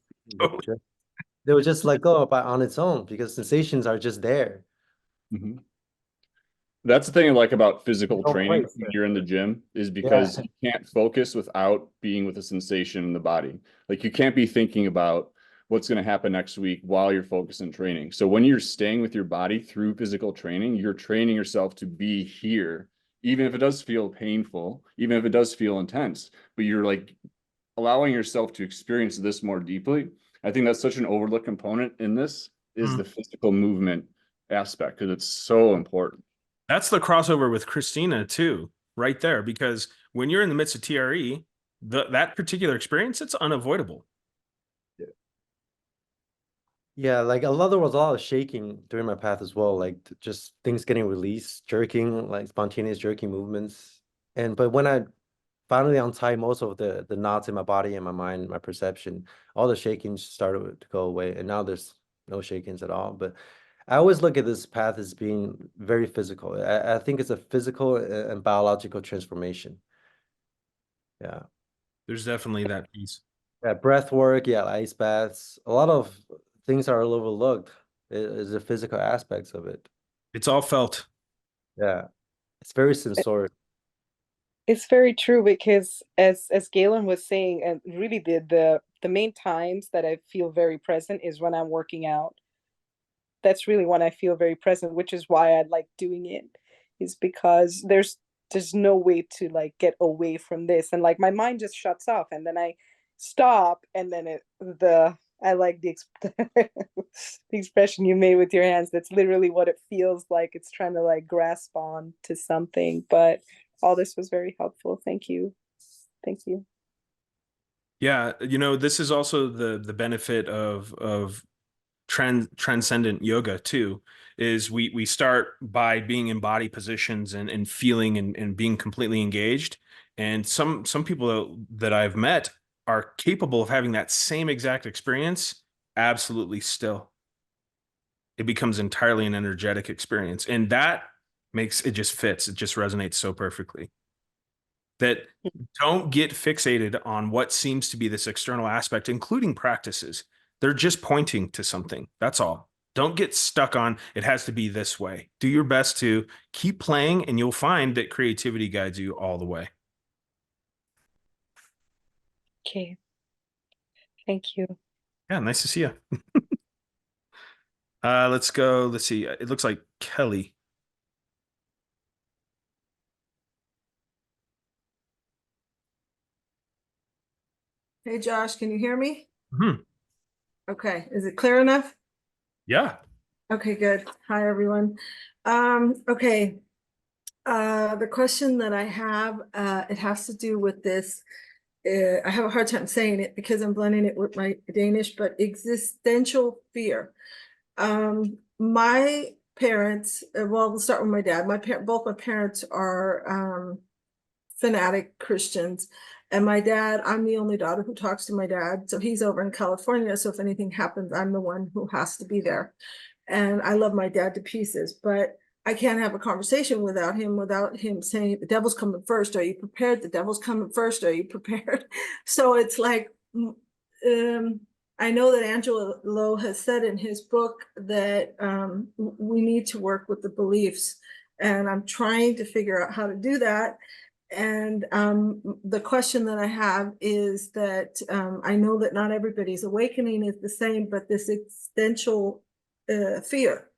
they will just let go on its own because sensations are just there. Mm-hmm. That's the thing I like about physical No training place. when you're in the gym is because you can't focus without being with a sensation in the body. Like you can't be thinking about what's going to happen next week while you're focused in training. So when you're staying with your body through physical training, you're training yourself to be here, even if it does feel painful, even if it does feel intense, but you're like allowing yourself to experience this more deeply. I think that's such an overlooked component in this is the physical movement aspect because it's so important. That's the crossover with Christina too, right there, because when you're in the midst of TRE, that particular experience, it's unavoidable. Yeah, like there was a lot of shaking during my path as well, like just things getting released, jerking, like spontaneous jerking movements. But when I finally untie most of the knots in my body and my mind, my perception, all the shakings started to go away, and now there's no shakings at all. But I always look at this path as being very physical. I think it's a physical and biological transformation. Yeah. There's definitely that piece. Yeah, breath work, yeah, ice baths. A lot of things are overlooked is the physical aspects of it. It's all felt. Yeah. It's very sensorial. It's very true because as Galen was saying, and really the main times that I feel very present is when I'm working out. That's really when I feel very present, which is why I like doing it, is because there's no way to like get away from this, and like my mind just shuts off, and then I stop, and then I like the expression you made with your hands. That's literally what it feels like. It's trying to like grasp on to something, but all this was very helpful. Thank you. Yeah, you know, this is also the benefit of transcendent yoga too, is we start by being in body positions and feeling and being completely engaged. And some people that I've met are capable of having that same exact experience absolutely still. It becomes entirely an energetic experience. And that makes it just fits. It just resonates so perfectly. That don't get fixated on what seems to be this external aspect, including practices. They're just pointing to something. That's all. Don't get stuck on it has to be this way. Do your best to keep playing, and you'll find that creativity guides you all the way. Okay. Thank you. Yeah, nice to see you. Let's go. Let's see. It looks like Kelly. Hey, Josh, can you hear me? Mm-hmm. Okay, is it clear enough? Yeah. Okay, good. Hi, everyone. Okay, the question that I have, it has to do with this. I have a hard time saying it because I'm blending it with my Danish, but existential fear. My parents, well, we'll start with my dad. Both my parents are fanatic Christians. And my dad, I'm the only daughter who talks to my dad. So he's over in California. So if anything happens, I'm the one who has to be there. And I love my dad to pieces, but I can't have a conversation without him saying, the devil's coming first. Are you prepared? The devil's coming first. Are you prepared? So it's like, I know that Angelo has said in his book that we need to work with the beliefs. And I'm trying to figure out how to do that. And the question that I have is that I know that not everybody's awakening is the same, but this existential fear,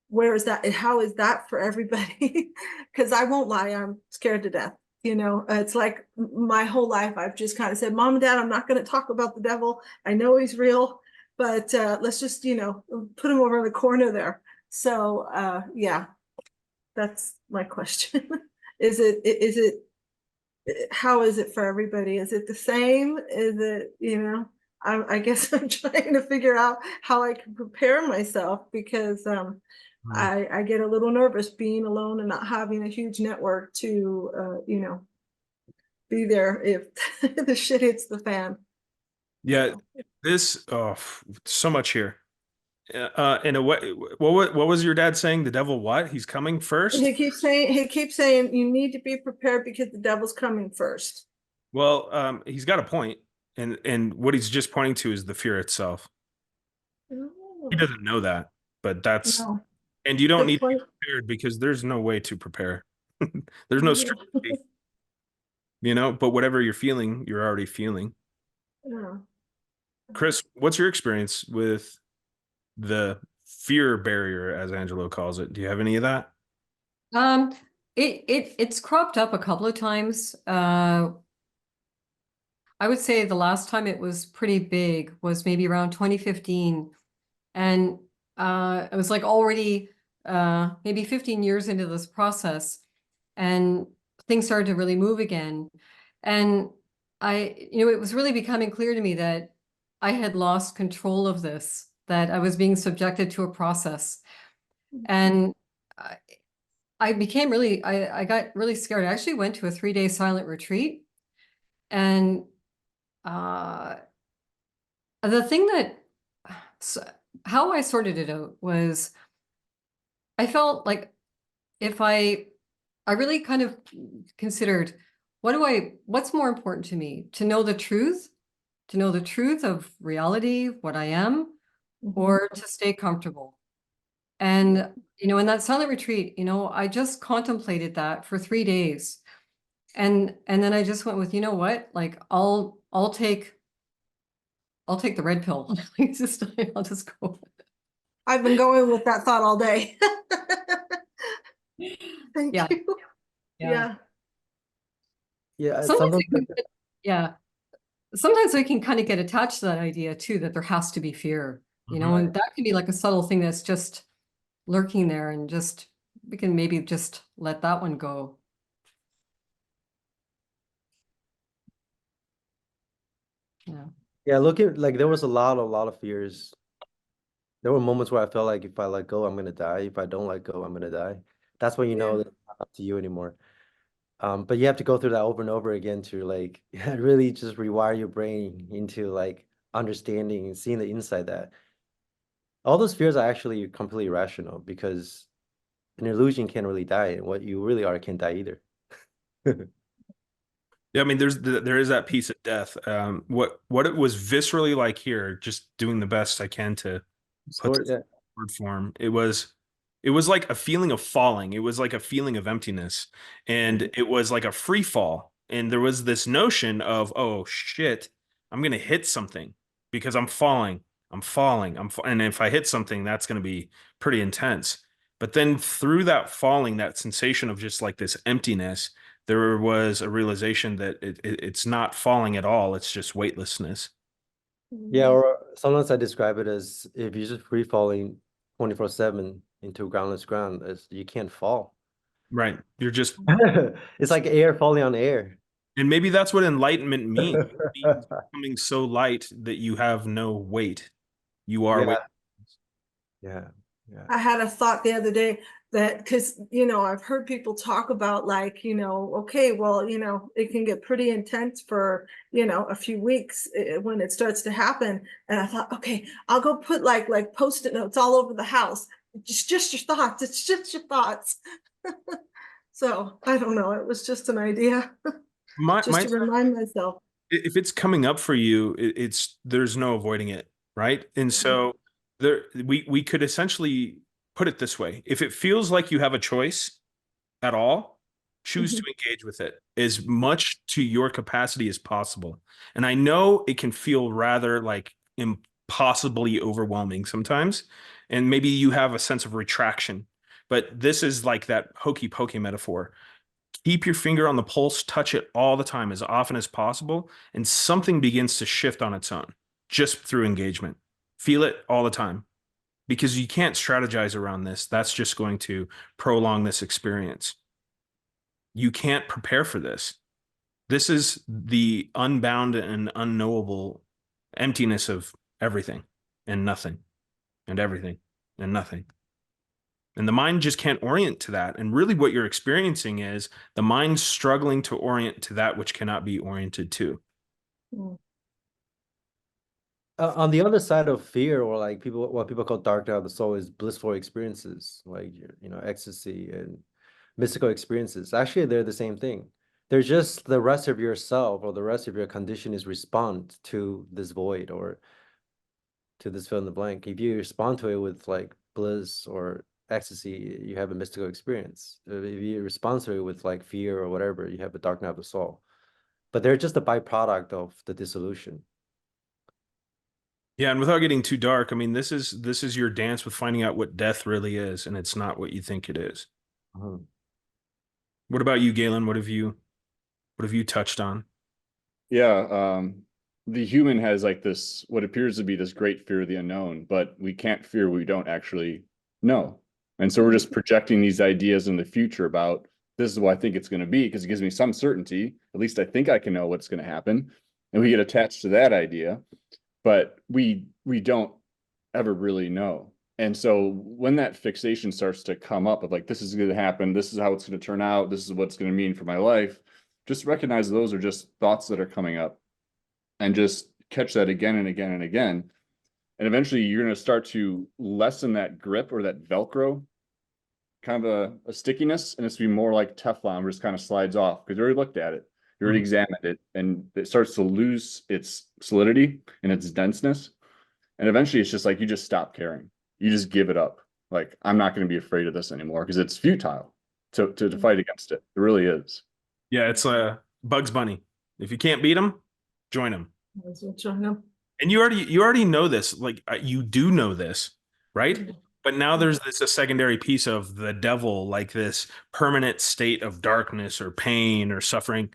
where is that and how is that for everybody? Because I won't lie, I'm scared to death. You know, it's like my whole life I've just kind of said, Mom and Dad, I'm not going to talk about the devil. I know he's real, but let's just, you know, put him over in the corner there. So yeah, that's my question. Is it how is it for everybody? Is it the same? Is it, you know, I guess I'm trying to figure out how I can prepare myself, because I get a little nervous being alone and not having a huge network to, you know, be there if the shit hits the fan. Yeah, this, oh, so much here. In a way, what was your dad saying? The devil what? He's coming first? He keeps saying you need to be prepared because the devil's coming first. Well, he's got a point, and what he's just pointing to is the fear itself. He doesn't know that, but that's, No. and you don't Good need to be point. prepared because there's no way to prepare. There's no strategy, you know, but whatever you're feeling, you're already feeling. Yeah. Chris, what's your experience with the fear barrier, as Angelo calls it? Do you have any of that? It's cropped up a couple of times. I would say the last time it was pretty big was maybe around 2015. And it was like already maybe 15 years into this process, and things started to really move again. And it was really becoming clear to me that I had lost control of this, that I was being subjected to a process. And I got really scared. I actually went to a 3-day silent retreat. And the thing that, how I sorted it out was, I felt like if I really kind of considered, what's more important to me? To know the truth of reality, what I am, or to stay comfortable. And, in that silent retreat, I just contemplated that for 3 days. And then I just went with, you know what, like I'll take the red pill. I'll just go. I've been going with that thought all day. Thank Yeah. you. Yeah. Yeah, Sometimes sometimes we can kind of get attached to that idea too, that there has to be fear, and that can be like a subtle thing that's just lurking there, and just we can maybe just let that one go. Yeah. Yeah, looking like there was a lot of fears. There were moments where I felt like if I let go, I'm gonna die. If I don't let go, I'm gonna die. That's when you know that it's not up to you anymore. But you have to go through that over and over again to like really just rewire your brain into like understanding and seeing the inside that all those fears are actually completely irrational, because an illusion can't really die, and what you really are can't die either. Yeah, I mean, there is that piece of death. What it was viscerally like here, just doing the best I can to put this in word form. It was like a feeling of falling. It was like a feeling of emptiness, and it was like a free fall. And there was this notion of, oh shit, I'm gonna hit something because I'm falling. And if I hit something, that's gonna be pretty intense. But then through that falling, that sensation of just like this emptiness, there was a realization that it's not falling at all. It's just weightlessness. Yeah, or sometimes I describe it as if you're just free falling 24/7 into groundless ground, you can't fall. Right. You're just, it's like air falling on air. and maybe that's what enlightenment means. It means becoming so light that you have no weight. You are weight. Yeah. I had a thought the other day that, because I've heard people talk about like, okay, well, it can get pretty intense for a few weeks when it starts to happen. And I thought, okay, I'll go put like post-it notes all over the house. Just your thoughts. It's just your thoughts. So I don't know. It was just an idea. To remind myself. If it's coming up for you, there's no avoiding it, right? And so we could essentially put it this way: if it feels like you have a choice at all, Choose to engage with it as much to your capacity as possible. And I know it can feel rather like impossibly overwhelming sometimes. And maybe you have a sense of retraction, but this is like that hokey pokey metaphor. Keep your finger on the pulse, touch it all the time as often as possible, and something begins to shift on its own just through engagement. Feel it all the time because you can't strategize around this. That's just going to prolong this experience. You can't prepare for this. This is the unbound and unknowable emptiness of everything and nothing and everything and nothing. And the mind just can't orient to that. And really what you're experiencing is the mind struggling to orient to that which cannot be oriented to. On the other side of fear, or like what people call dark night of the soul, is blissful experiences, like, ecstasy and mystical experiences. Actually, they're the same thing. They're just the rest of yourself, or the rest of your condition is respond to this void, or to this fill in the blank. If you respond to it with like bliss or ecstasy, you have a mystical experience. If you respond to it with like fear or whatever, you have a dark night of the soul. But they're just a byproduct of the dissolution. Yeah, and without getting too dark, I mean, this is your dance with finding out what death really is, and it's not what you think it is. What about you, Galen? What have you touched on? Yeah, the human has like this, what appears to be this great fear of the unknown, but we can't fear what we don't actually know. And so we're just projecting these ideas in the future about this is what I think it's going to be because it gives me some certainty. At least I think I can know what's going to happen. And we get attached to that idea, but we don't ever really know. And so when that fixation starts to come up of like, this is going to happen, this is how it's going to turn out, this is what's going to mean for my life, just recognize those are just thoughts that are coming up and just catch that again and again and again. And eventually you're going to start to lessen that grip or that Velcro, kind of a stickiness, and it's to be more like Teflon, where it just kind of slides off because you already looked at it, you already examined it, and it starts to lose its solidity and its denseness. And eventually it's just like you just stop caring. You just give it up. Like, I'm not going to be afraid of this anymore because it's futile to fight against it. It really is. Yeah, it's Bugs Bunny. If you can't beat him, join him. And you already know this. Like, you do know this, right? But now there's a secondary piece of the devil, like this permanent state of darkness or pain or suffering.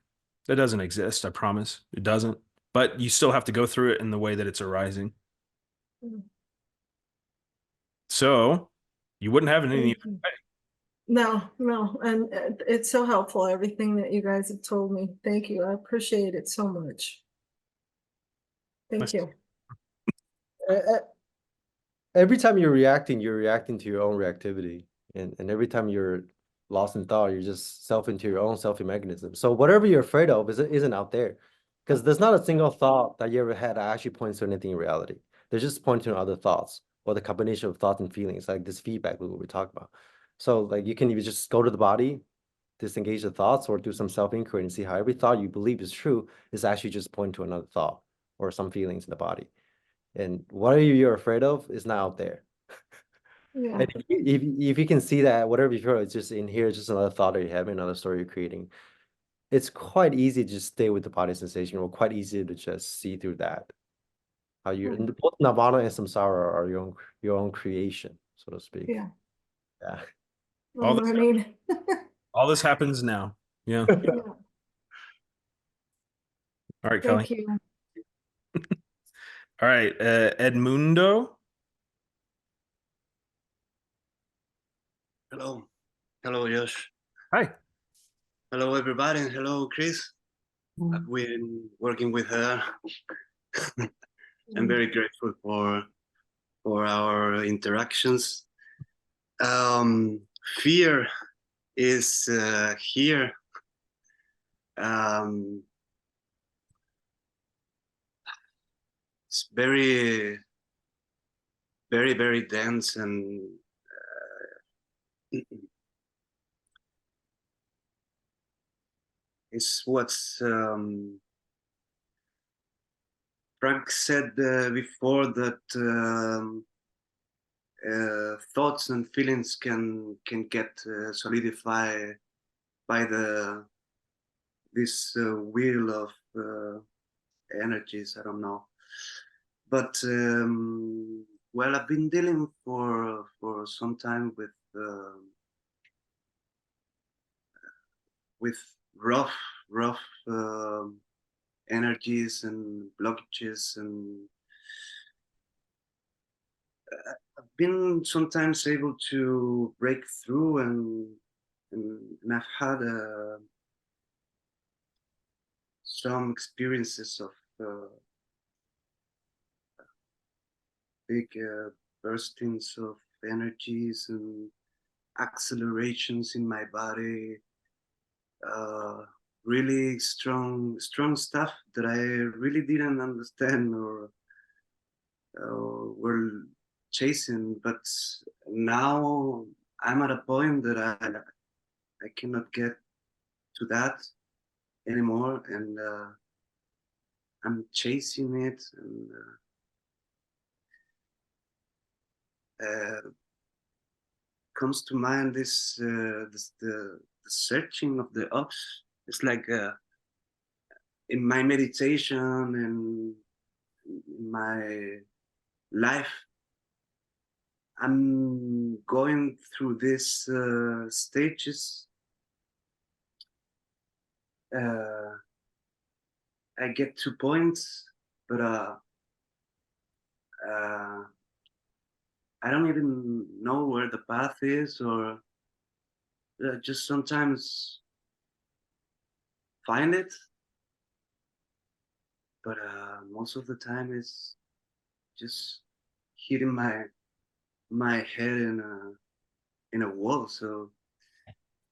That doesn't exist, I promise. It doesn't. But you still have to go through it in the way that it's arising. So you wouldn't have it any other way. No, and it's so helpful, everything that you guys have told me. Thank you. I appreciate it so much. Thank you. Every time you're reacting to your own reactivity. And every time you're lost in thought, you're just into your own selfie mechanism. So whatever you're afraid of isn't out there. Because there's not a single thought that you ever had that actually points to anything in reality. They're just pointing to other thoughts, or the combination of thoughts and feelings, like this feedback loop we talk about. So like you can either just go to the body, disengage the thoughts, or do some self-inquiry and see how every thought you believe is true is actually just pointing to another thought or some feelings in the body. And whatever you're afraid of is not out there. Yeah. And if you can see that whatever you feel, it's just in here, it's just another thought that you're having, another story you're creating. It's quite easy to just stay with the body sensation, or quite easy to just see through that. How you both nirvana and samsara are your own creation, so to speak. Yeah. Yeah. All this happens now. Yeah. Yeah. All right, Kelly. Thank you. All right, Edmundo. Hello. Hello, Josh. Hi. Hello, everybody, and hello, Chris. I've been working with her. I'm very grateful for our interactions. Fear is here. It's very, very, very dense, and it's what's Frank said before, that thoughts and feelings can get solidified by this wheel of energies. I don't know, but well, I've been dealing for some time with rough energies and blockages, and I've been sometimes able to break through, and I've had some experiences of big burstings of energies and accelerations in my body, really strong stuff that I really didn't understand or were chasing. But now I'm at a point that I cannot get to that anymore, and I'm chasing it, and comes to mind this the searching of the ups. It's like in my meditation and in my life, I'm going through these stages. I get to points, but I don't even know where the path is, or just sometimes find it, but most of the time it's just hitting my head in a wall. So,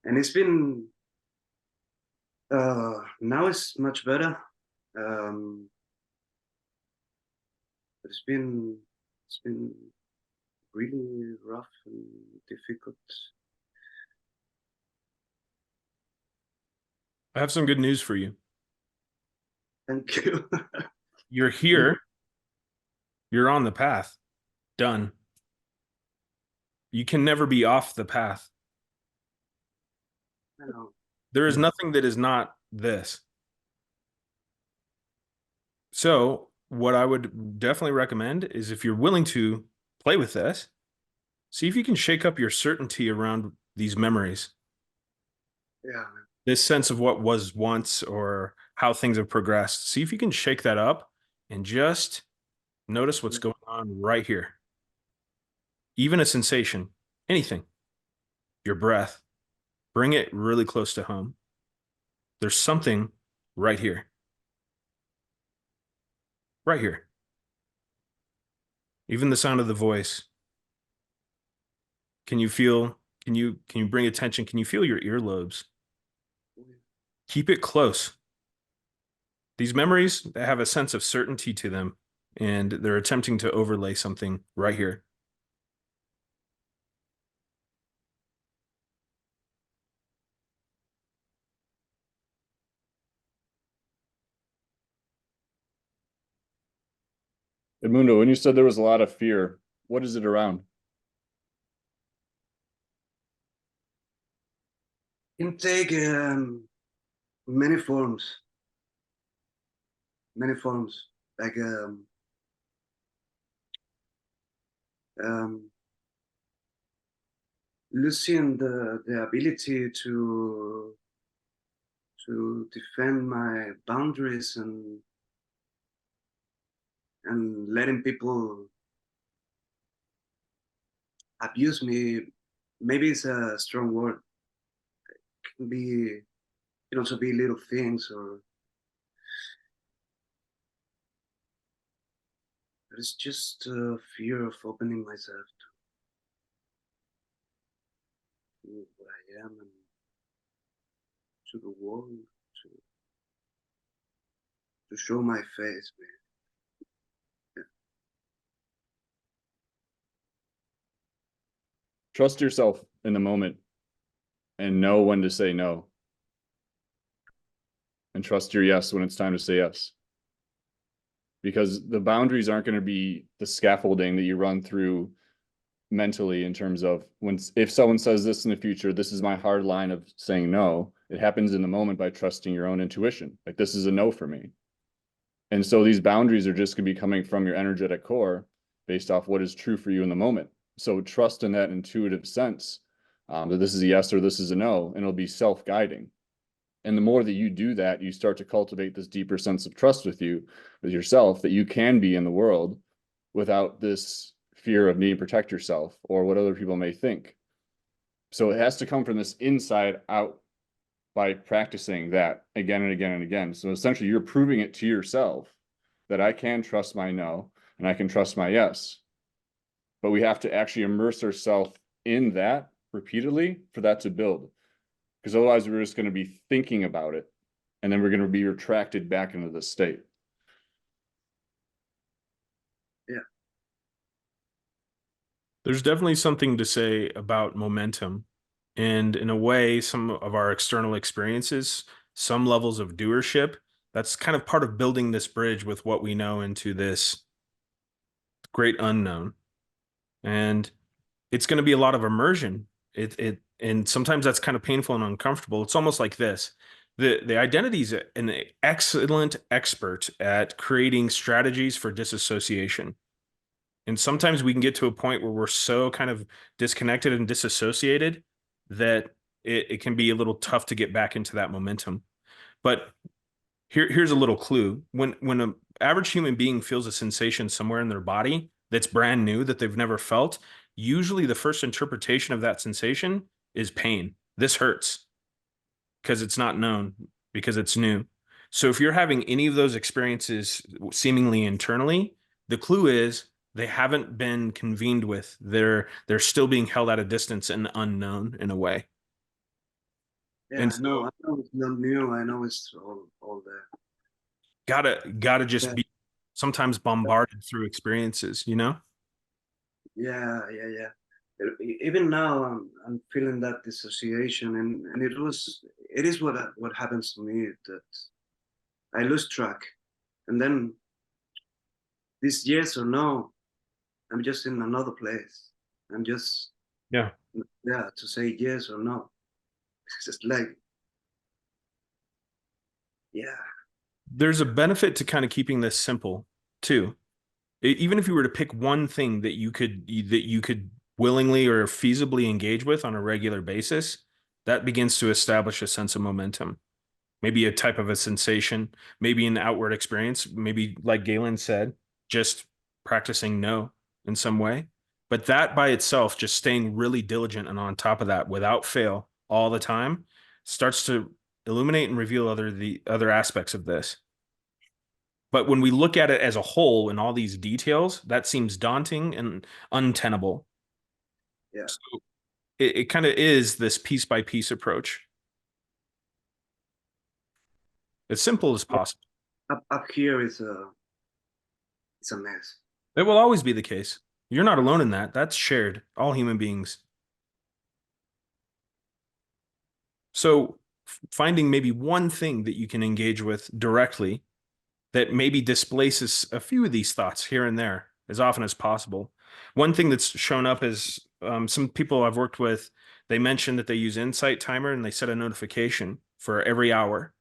and it's been now it's much better, but it's been really rough and difficult. I have some good news for you. Thank you. You're here. You're on the path. Done. You can never be off the path. I know. There is nothing that is not this. So what I would definitely recommend is, if you're willing to play with this, see if you can shake up your certainty around these memories. Yeah. This sense of what was once or how things have progressed. See if you can shake that up and just notice what's going on right here. Even a sensation, anything, your breath, bring it really close to home. There's something right here. Right here. Even the sound of the voice. Can you bring attention? Can you feel your earlobes? Keep it close. These memories, they have a sense of certainty to them, and they're attempting to overlay something right here. Edmundo, when you said there was a lot of fear, what is it around? Can take many forms. Like losing the ability to defend my boundaries, and letting people abuse me. Maybe it's a strong word. It can also be little things, or it's just fear of opening myself to what I am and to the world, to show my face, man. Trust yourself in the moment and know when to say no. And trust your yes when it's time to say yes. Because the boundaries aren't going to be the scaffolding that you run through mentally in terms of if someone says this in the future, this is my hard line of saying no. It happens in the moment by trusting your own intuition. Like, this is a no for me. And so these boundaries are just going to be coming from your energetic core based off what is true for you in the moment. So trust in that intuitive sense that this is a yes or this is a no, and it'll be self-guiding. And the more that you do that, you start to cultivate this deeper sense of trust with yourself, that you can be in the world without this fear of needing to protect yourself or what other people may think. So it has to come from this inside out by practicing that again and again and again. So essentially you're proving it to yourself that I can trust my no and I can trust my yes. But we have to actually immerse ourselves in that repeatedly for that to build. Because otherwise we're just going to be thinking about it and then we're going to be retracted back into this state. Yeah. There's definitely something to say about momentum. And in a way, some of our external experiences, some levels of doership, that's kind of part of building this bridge with what we know into this great unknown. And it's going to be a lot of immersion. And sometimes that's kind of painful and uncomfortable. It's almost like this. The identity is an excellent expert at creating strategies for disassociation. And sometimes we can get to a point where we're so kind of disconnected and disassociated that it can be a little tough to get back into that momentum. But here's a little clue. When an average human being feels a sensation somewhere in their body that's brand new, that they've never felt, usually the first interpretation of that sensation is pain. This hurts because it's not known, because it's new. So if you're having any of those experiences seemingly internally, the clue is they haven't been convened with. They're still being held at a distance and unknown in a way. Yeah, And I know it's not new. I know it's all there. Gotta just be sometimes bombarded through experiences, you know? Yeah. Even now, I'm feeling that dissociation, and it is what happens to me, that I lose track, and then this yes or no, I'm just in another place. I'm just to say yes or no. It's just like, yeah. There's a benefit to kind of keeping this simple too. Even if you were to pick one thing that you could willingly or feasibly engage with on a regular basis, that begins to establish a sense of momentum. Maybe a type of a sensation, maybe an outward experience, maybe like Galen said, just practicing no in some way. But that by itself, just staying really diligent and on top of that without fail all the time, starts to illuminate and reveal the other aspects of this. But when we look at it as a whole in all these details, that seems daunting and untenable. Yeah. So it kind of is this piece by piece approach. As simple as possible. Up here it's a mess. It will always be the case. You're not alone in that. That's shared. All human beings. So finding maybe one thing that you can engage with directly that maybe displaces a few of these thoughts here and there as often as possible. One thing that's shown up is some people I've worked with, they mentioned that they use Insight Timer and they set a notification for every hour.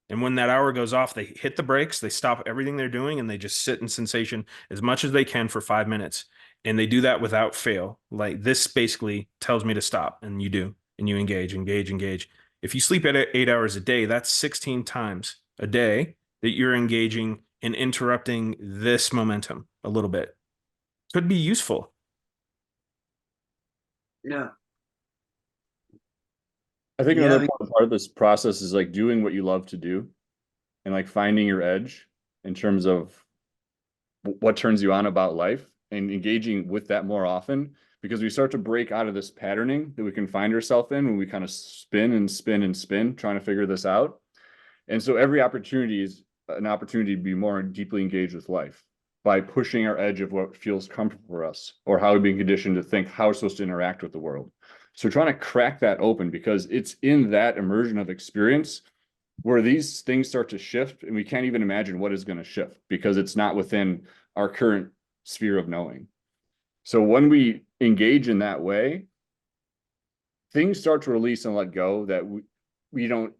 And when that hour goes off, they hit the brakes, they stop everything they're doing, and they just sit in sensation as much as they can for 5 minutes. And they do that without fail. Like, this basically tells me to stop, and you do, and you engage. If you sleep at 8 hours a day, that's 16 times a day that you're engaging in interrupting this momentum a little bit. Could be useful. Yeah. I think another part of this process is like doing what you love to do and like finding your edge in terms of what turns you on about life and engaging with that more often, because we start to break out of this patterning that we can find ourselves in when we kind of spin and spin and spin trying to figure this out. And so every opportunity is an opportunity to be more deeply engaged with life by pushing our edge of what feels comfortable for us or how we've been conditioned to think how we're supposed to interact with the world. So we're trying to crack that open, because it's in that immersion of experience where these things start to shift, and we can't even imagine what is going to shift because it's not within our current sphere of knowing. So when we engage in that way, things start to release and let go that we don't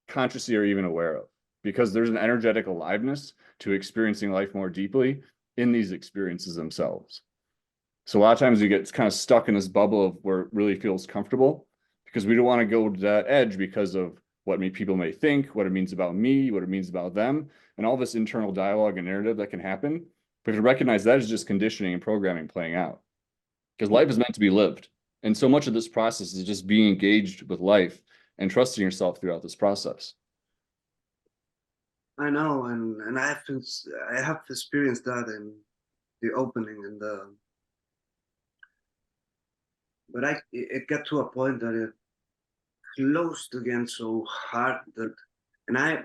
consciously or even aware of, because there's an energetic aliveness to experiencing life more deeply in these experiences themselves. So a lot of times we get kind of stuck in this bubble of where it really feels comfortable, because we don't want to go to that edge because of what people may think, what it means about me, what it means about them, and all this internal dialogue and narrative that can happen. But to recognize that is just conditioning and programming playing out, because life is meant to be lived. And so much of this process is just being engaged with life and trusting yourself throughout this process. I know, and I have experienced that in the opening and but it got to a point that it closed again so hard that, and I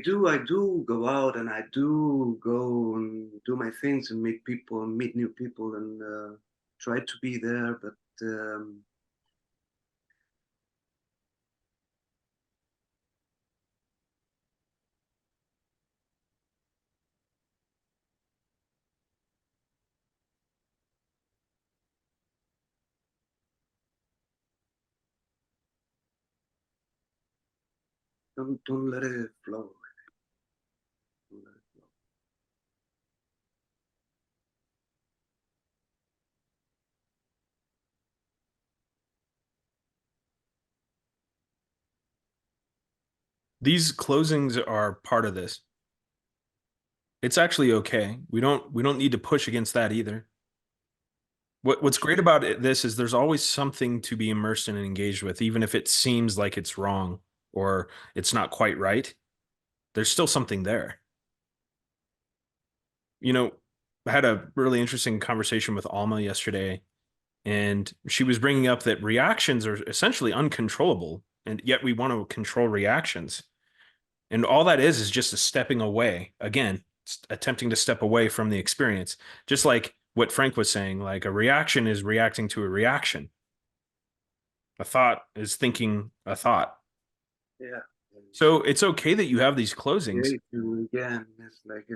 do go out and I do go and do my things and meet people and meet new people and try to be there, but don't let it flow. Don't let it flow. These closings are part of this. It's actually okay. We don't need to push against that either. What's great about this is there's always something to be immersed in and engaged with, even if it seems like it's wrong or it's not quite right. There's still something there. You know, I had a really interesting conversation with Alma yesterday, and she was bringing up that reactions are essentially uncontrollable, and yet we want to control reactions. And all that is just a stepping away. Again, attempting to step away from the experience. Just like what Frank was saying, like a reaction is reacting to a reaction. A thought is thinking a thought. Yeah. So it's okay that you have these closings. Again, it's like,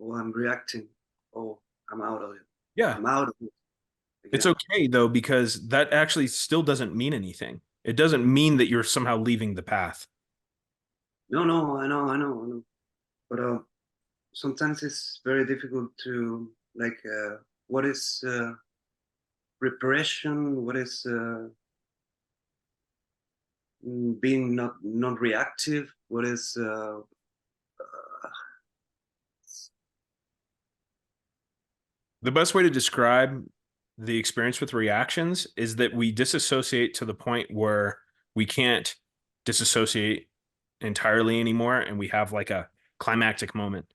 oh, I'm reacting. Oh, I'm out of it. Yeah. I'm out of it. It's okay though, because that actually still doesn't mean anything. It doesn't mean that you're somehow leaving the path. No, I know. But sometimes it's very difficult to like, what is repression? What is being not non-reactive? What is The best way to describe the experience with reactions is that we disassociate to the point where we can't disassociate entirely anymore, and we have like a climactic moment.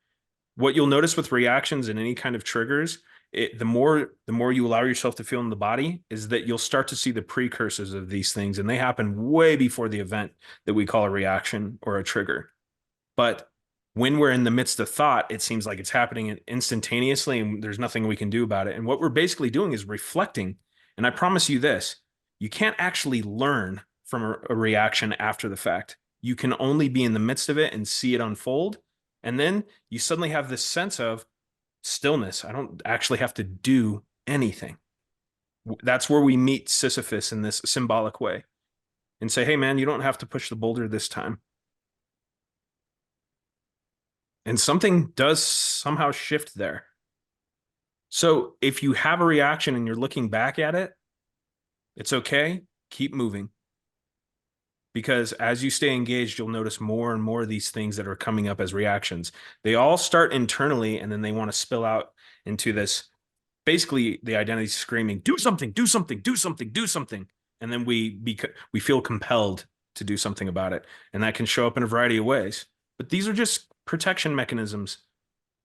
What you'll notice with reactions and any kind of triggers, the more you allow yourself to feel in the body, is that you'll start to see the precursors of these things, and they happen way before the event that we call a reaction or a trigger. But when we're in the midst of thought, it seems like it's happening instantaneously and there's nothing we can do about it. And what we're basically doing is reflecting. And I promise you this, you can't actually learn from a reaction after the fact. You can only be in the midst of it and see it unfold. And then you suddenly have this sense of stillness. I don't actually have to do anything. That's where we meet Sisyphus in this symbolic way and say, hey, man, you don't have to push the boulder this time. And something does somehow shift there. So if you have a reaction and you're looking back at it, it's okay. Keep moving. Because as you stay engaged, you'll notice more and more of these things that are coming up as reactions. They all start internally, and then they want to spill out into this. Basically, the identity is screaming, do something, do something, do something, do something. And then we feel compelled to do something about it. And that can show up in a variety of ways. But these are just protection mechanisms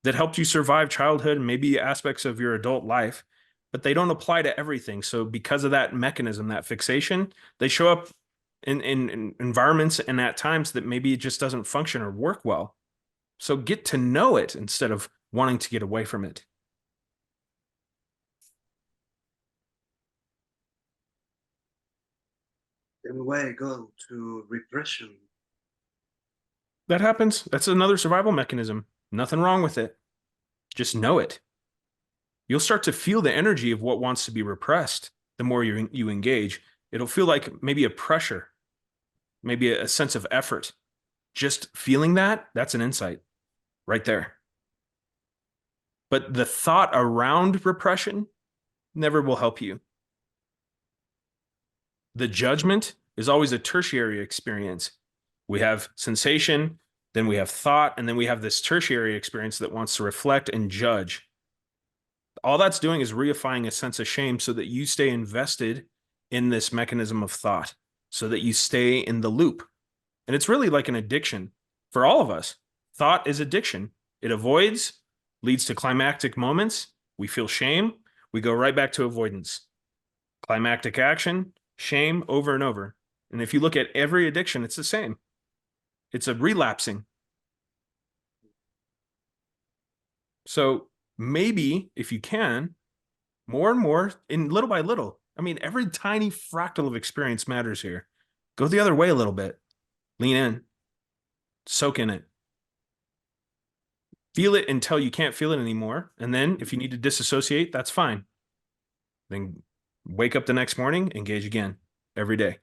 that helped you survive childhood and maybe aspects of your adult life, but they don't apply to everything. So because of that mechanism, that fixation, they show up in environments and at times that maybe it just doesn't function or work well. So get to know it instead of wanting to get away from it. then why go to repression? That happens. That's another survival mechanism. Nothing wrong with it. Just know it. you'll start to feel the energy of what wants to be repressed. The more you engage, it'll feel like maybe a pressure, maybe a sense of effort. Just feeling that, that's an insight right there. But the thought around repression never will help you. The judgment is always a tertiary experience. We have sensation, then we have thought, and then we have this tertiary experience that wants to reflect and judge. All that's doing is reifying a sense of shame so that you stay invested in this mechanism of thought, so that you stay in the loop. And it's really like an addiction for all of us. Thought is addiction. It avoids, leads to climactic moments. We feel shame. We go right back to avoidance. Climactic action, shame, over and over. And if you look at every addiction, it's the same. It's a relapsing. So maybe if you can, more and more, in little by little, I mean, every tiny fractal of experience matters here. Go the other way a little bit. Lean in. Soak in it. Feel it until you can't feel it anymore. And then if you need to disassociate, that's fine. Then wake up the next morning, engage again every day.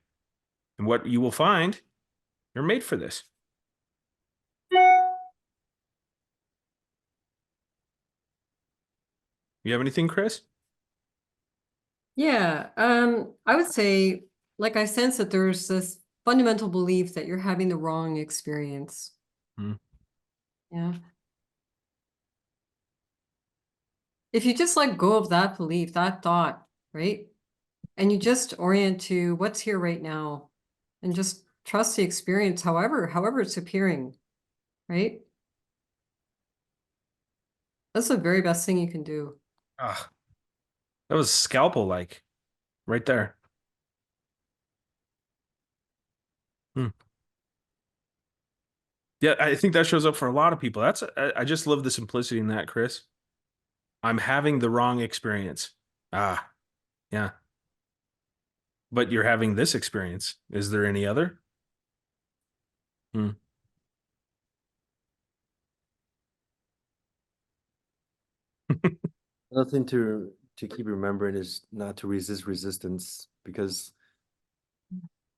And what you will find, you're made for this. You have anything, Chris? Yeah, I would say, like, I sense that there's this fundamental belief that you're having the wrong experience. Yeah. If you just let go of that belief, that thought, right? And you just orient to what's here right now and just trust the experience, however it's appearing, right? That's the very best thing you can do. Ah, that was scalpel-like right there. Yeah, I think that shows up for a lot of people. I just love the simplicity in that, Chris. I'm having the wrong experience. Ah, yeah. But you're having this experience. Is there any other? Another thing to keep remembering is not to resist resistance, because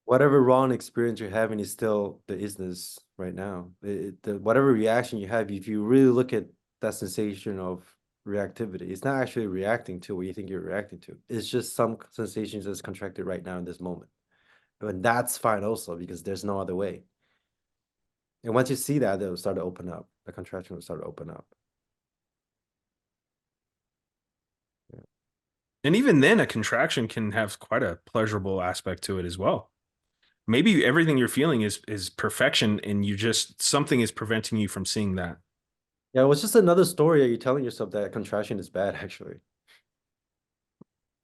whatever wrong experience you're having is still the isness right now. Whatever reaction you have, if you really look at that sensation of reactivity, it's not actually reacting to what you think you're reacting to. It's just some sensations that's contracted right now in this moment. But that's fine also, because there's no other way. And once you see that, it'll start to open up. The contraction will start to open up. And even then, a contraction can have quite a pleasurable aspect to it as well. Maybe everything you're feeling is perfection, and something is preventing you from seeing that. Yeah, it was just another story. Are you telling yourself that contraction is bad, actually?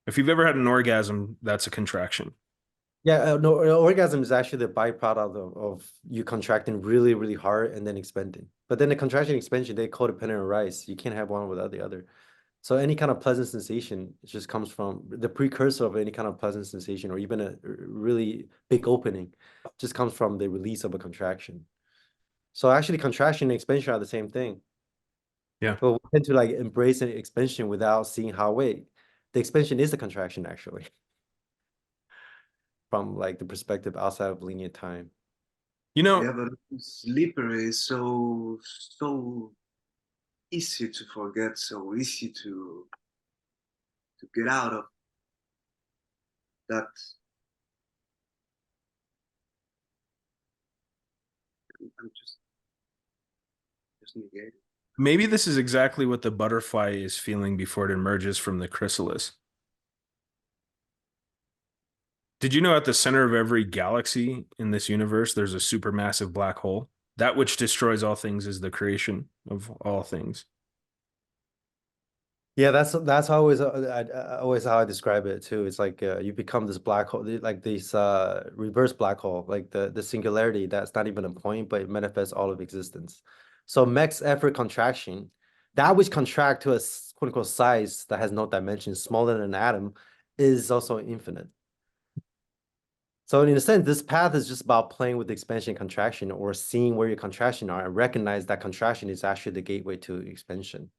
If you've ever had an orgasm, that's a contraction. Yeah, no, orgasm is actually the byproduct of you contracting really, really hard and then expanding. But then the contraction expansion, they codependent arise. You can't have one without the other. So any kind of pleasant sensation just comes from the precursor of any kind of pleasant sensation, or even a really big opening, just comes from the release of a contraction. So actually contraction and expansion are the same thing. Yeah. But we tend to like embrace an expansion without seeing how, wait, the expansion is the contraction actually. From like the perspective outside of linear time. Yeah, but slippery is so easy to forget, so easy to get out of that. I'm just negating. Maybe this is exactly what the butterfly is feeling before it emerges from the chrysalis. Did you know at the center of every galaxy in this universe, there's a supermassive black hole? That which destroys all things is the creation of all things. Yeah, that's always always how I describe it too. It's like you become this black hole, like this reverse black hole, like the singularity that's not even a point, but it manifests all of existence. So max effort contraction, that which contract to a quote unquote size that has no dimension, smaller than an atom, is also infinite. So in a sense, this path is just about playing with expansion and contraction, or seeing where your contraction are and recognize that contraction is actually the gateway to expansion.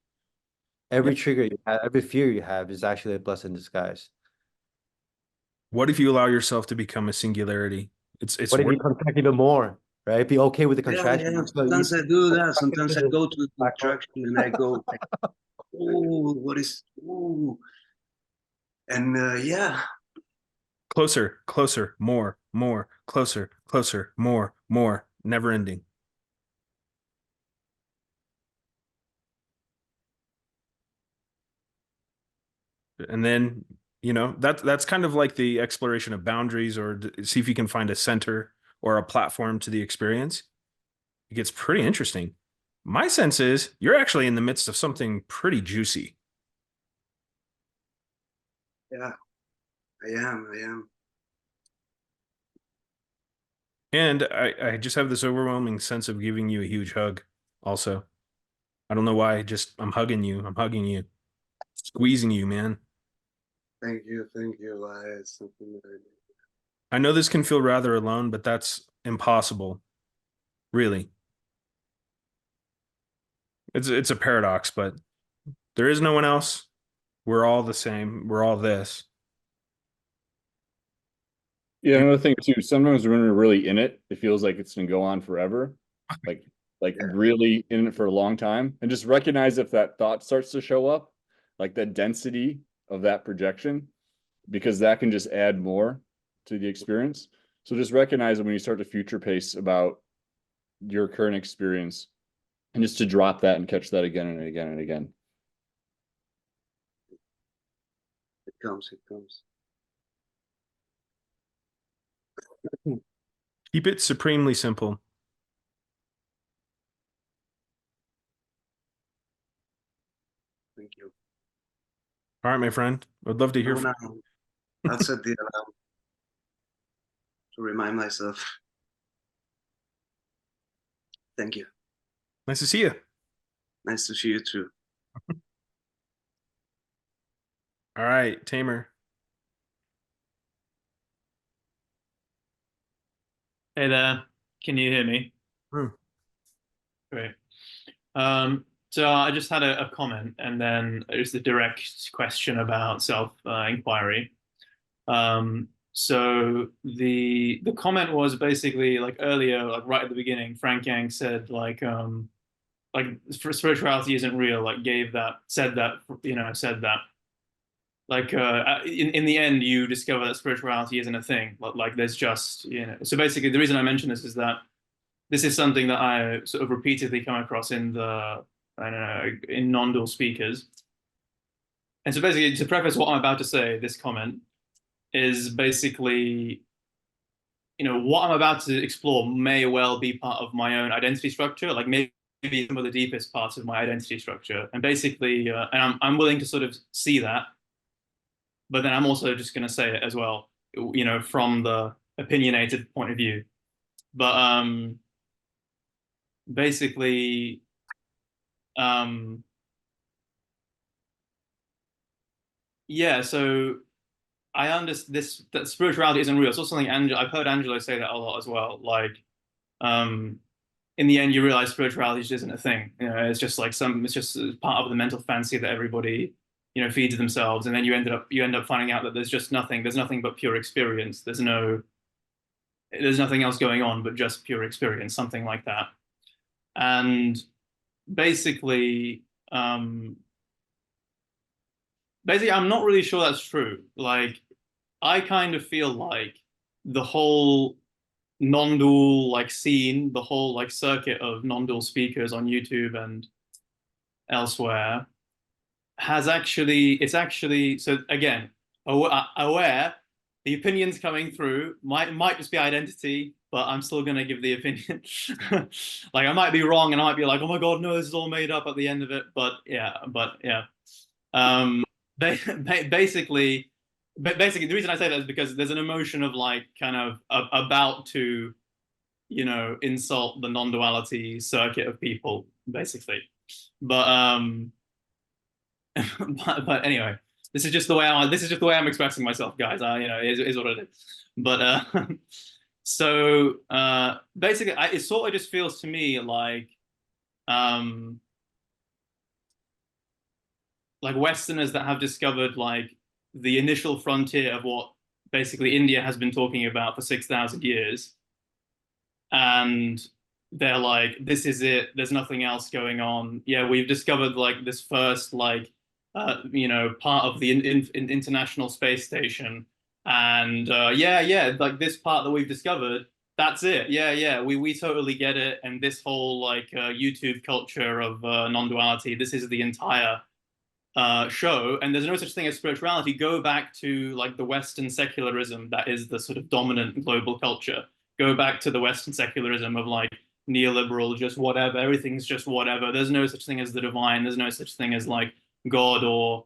Every trigger you have, every fear you have is actually a blessing in disguise. What if you allow yourself to become a singularity? It's What if you contract even more, right? Be okay with the Yeah, contraction. yeah. So Sometimes I do that. Sometimes I go to the black hole. contraction and I go, oh, what is, oh. And yeah, closer, closer, more, closer, closer, more, never ending. And then, you know, that's kind of like the exploration of boundaries, or see if you can find a center or a platform to the experience. It gets pretty interesting. My sense is you're actually in the midst of something pretty juicy. yeah, I am. And I just have this overwhelming sense of giving you a huge hug also. I don't know why, just I'm hugging you. I'm hugging you. Squeezing you, man. Thank you. It's something that I do. I know this can feel rather alone, but that's impossible. Really. It's a paradox, but there is no one else. We're all the same. We're all this. Yeah, another thing too, sometimes when we're really in it, it feels like it's gonna go on forever. Like Yeah. really in it for a long time. And just recognize if that thought starts to show up, like the density of that projection, because that can just add more to the experience. So just recognize it when you start to future pace about your current experience, and just to drop that and catch that again and again and again. It comes. Keep it supremely simple. Thank you. All right, my friend. I'd love to hear from you. I'll set the alarm to remind myself. Thank you. Nice to see you. Nice to see you too. All right, Tamer. Hey there, can you hear me? Great. So I just had a comment, and then there's the direct question about self-inquiry. So the comment was basically like earlier, like right at the beginning, frankyang said like spirituality isn't real, like said that. Like in the end, you discover that spirituality isn't a thing. Like there's just, So basically, the reason I mention this is that this is something that I sort of repeatedly come across in in non-dual speakers. And so basically, to preface what I'm about to say, this comment is basically, what I'm about to explore may well be part of my own identity structure, like maybe some of the deepest parts of my identity structure. And basically, and I'm willing to sort of see that. But then I'm also just going to say it as well, from the opinionated point of view. But basically, yeah. So I understand that spirituality isn't real. It's also something I've heard Angelo say that a lot as well. Like, in the end, you realize spirituality just isn't a thing. It's just like it's just part of the mental fantasy that everybody feeds themselves, and then you end up finding out that there's nothing but pure experience. There's nothing else going on but just pure experience, something like that. And basically I'm not really sure that's true. Like, I kind of feel like the whole non-dual scene, the whole circuit of non-dual speakers on YouTube and elsewhere it's actually, so again, aware the opinions coming through might just be identity, but I'm still going to give the opinion. Like, I might be wrong, and I might be like, oh my God, no, this is all made up at the end of it. But yeah. Basically, the reason I say that is because there's an emotion of kind of about to, insult the non-duality circuit of people, basically. But but anyway, this is just the way I'm expressing myself, guys. It is what it is. But so basically, it sort of just feels to me like like Westerners that have discovered like the initial frontier of what basically India has been talking about for 6,000 years. And they're like, this is it. There's nothing else going on. Yeah, we've discovered like this first like, you know, part of the International Space Station. And yeah, like this part that we've discovered, that's it. Yeah, we totally get it. And this whole like YouTube culture of non-duality, this is the entire show. And there's no such thing as spirituality. Go back to like the Western secularism that is the sort of dominant global culture. Go back to the Western secularism of like neoliberal, just whatever, everything's just whatever. There's no such thing as the divine. There's no such thing as like God or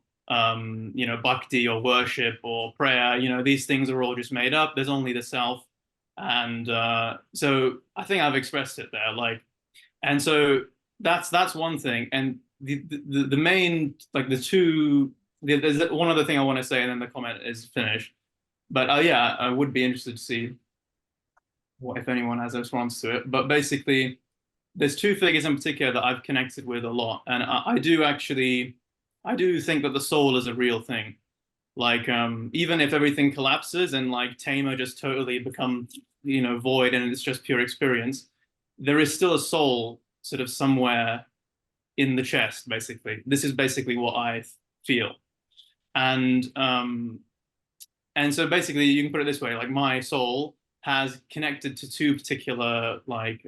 you know, bhakti or worship or prayer. You know, these things are all just made up. There's only the self. And so I think I've expressed it there. Like, and so that's one thing. And the main, like the two, there's one other thing I want to say, and then the comment is finished. But yeah, I would be interested to see what if anyone has a response to it. But basically, there's two figures in particular that I've connected with a lot, and I do think that the soul is a real thing. Like even if everything collapses and like Tamer just totally becomes, you know, void and it's just pure experience, there is still a soul sort of somewhere in the chest. Basically, this is basically what I feel, and so basically you can put it this way: like my soul has connected to two particular like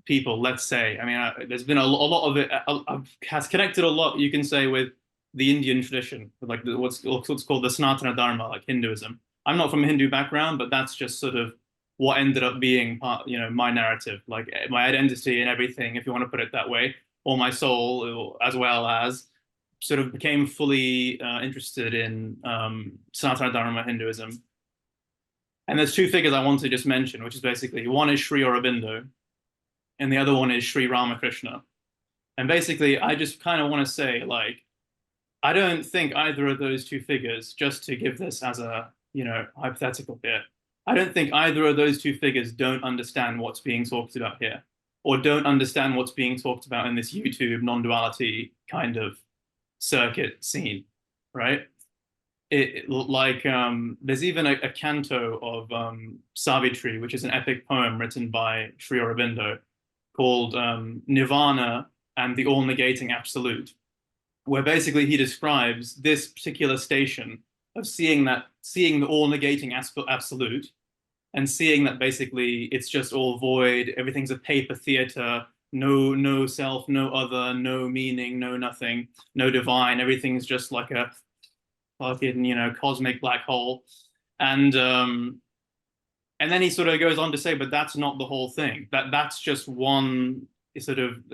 people. Let's say, I mean, there's been a lot of it has connected a lot. You can say with the Indian tradition, like what's called the Sanatana Dharma, like Hinduism. I'm not from a Hindu background, but that's just sort of what ended up being part, you know, my narrative, like my identity and everything, if you want to put it that way, or my soul, as well as sort of became fully interested in Sanatana Dharma Hinduism. And there's two figures I want to just mention, which is basically one is Sri Aurobindo, and the other one is Sri Ramakrishna. And basically, I just kind of want to say, like, I don't think either of those two figures, just to give this as a, you know, hypothetical here, I don't think either of those two figures don't understand what's being talked about here, or don't understand what's being talked about in this YouTube non-duality kind of circuit scene, right? There's even a canto of Savitri, which is an epic poem written by Sri Aurobindo called Nirvana and the All-Negating Absolute, where basically he describes this particular station of seeing the all-negating absolute, and seeing that basically it's just all void, everything's a paper theater, no self, no other, no meaning, no nothing, no divine, everything's just like a fucking, you know, cosmic black hole. And then he sort of goes on to say, but that's not the whole thing. That's just one sort of,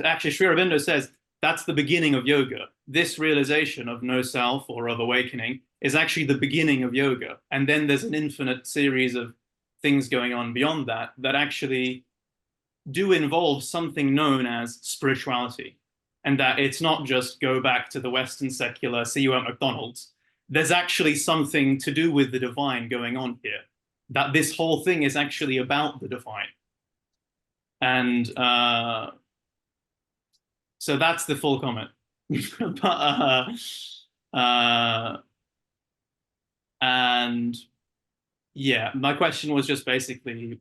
actually Sri Aurobindo says, that's the beginning of yoga. This realization of no self or of awakening is actually the beginning of yoga. And then there's an infinite series of things going on beyond that that actually do involve something known as spirituality. And that it's not just go back to the Western secular, see you at McDonald's. There's actually something to do with the divine going on here. That this whole thing is actually about the divine. And so that's the full comment. And yeah, my question was just basically,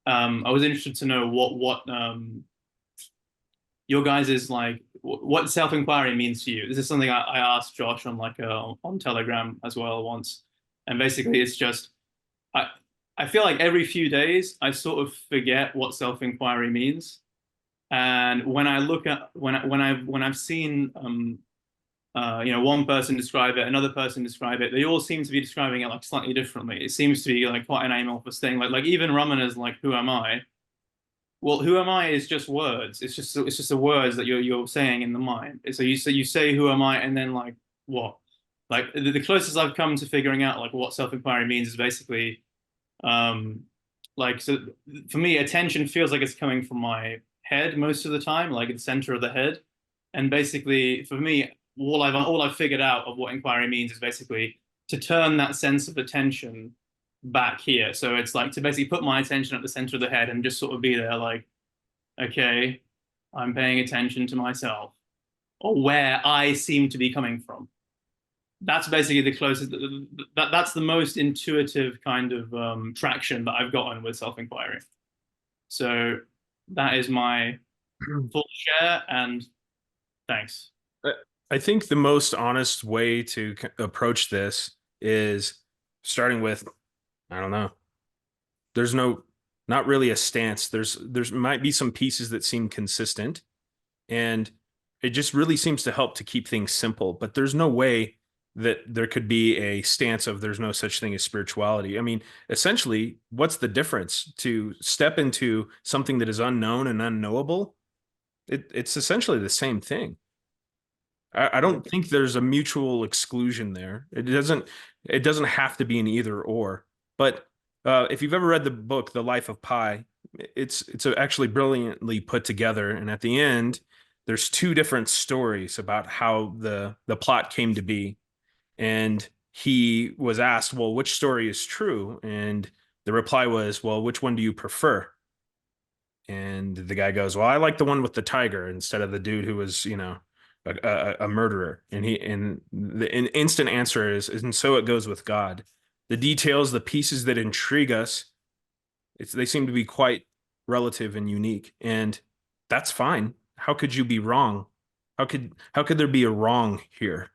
I was interested to know what your guys is like, what self-inquiry means to you. This is something I asked Josh on like on Telegram as well once, and basically it's just I feel like every few days I sort of forget what self-inquiry means. And when I look at when I've seen you know, one person describe it, another person describe it, they all seem to be describing it like slightly differently. It seems to be like quite an amorphous thing. Like even Ramana's like, who am I? Well, who am I is just words. It's just the words that you're saying in the mind. So you say who am I, and then like what? Like the closest I've come to figuring out like what self-inquiry means is basically like, so for me, attention feels like it's coming from my head most of the time, like the center of the head. And basically for me, all I've figured out of what inquiry means is basically to turn that sense of attention back here. So it's like to basically put my attention at the center of the head and just sort of be there like, okay, I'm paying attention to myself. or where I seem to be coming from. That's basically the closest, that's the most intuitive kind of traction that I've gotten with self-inquiry. So that is my full share, and thanks. I think the most honest way to approach this is starting with, I don't know. There's not really a stance. There's might be some pieces that seem consistent, and it just really seems to help to keep things simple. But there's no way that there could be a stance of there's no such thing as spirituality. I mean, essentially, what's the difference to step into something that is unknown and unknowable? It's essentially the same thing. I don't think there's a mutual exclusion there. It doesn't have to be an either or. But if you've ever read the book The Life of Pi, it's actually brilliantly put together. And at the end, there's two different stories about how the plot came to be. And he was asked, well, which story is true? And the reply was, well, which one do you prefer? And the guy goes, well, I like the one with the tiger instead of the dude who was, a murderer. And the instant answer is, and so it goes with God. The details, the pieces that intrigue us, they seem to be quite relative and unique, and that's fine. How could you be wrong? How could there be a wrong here?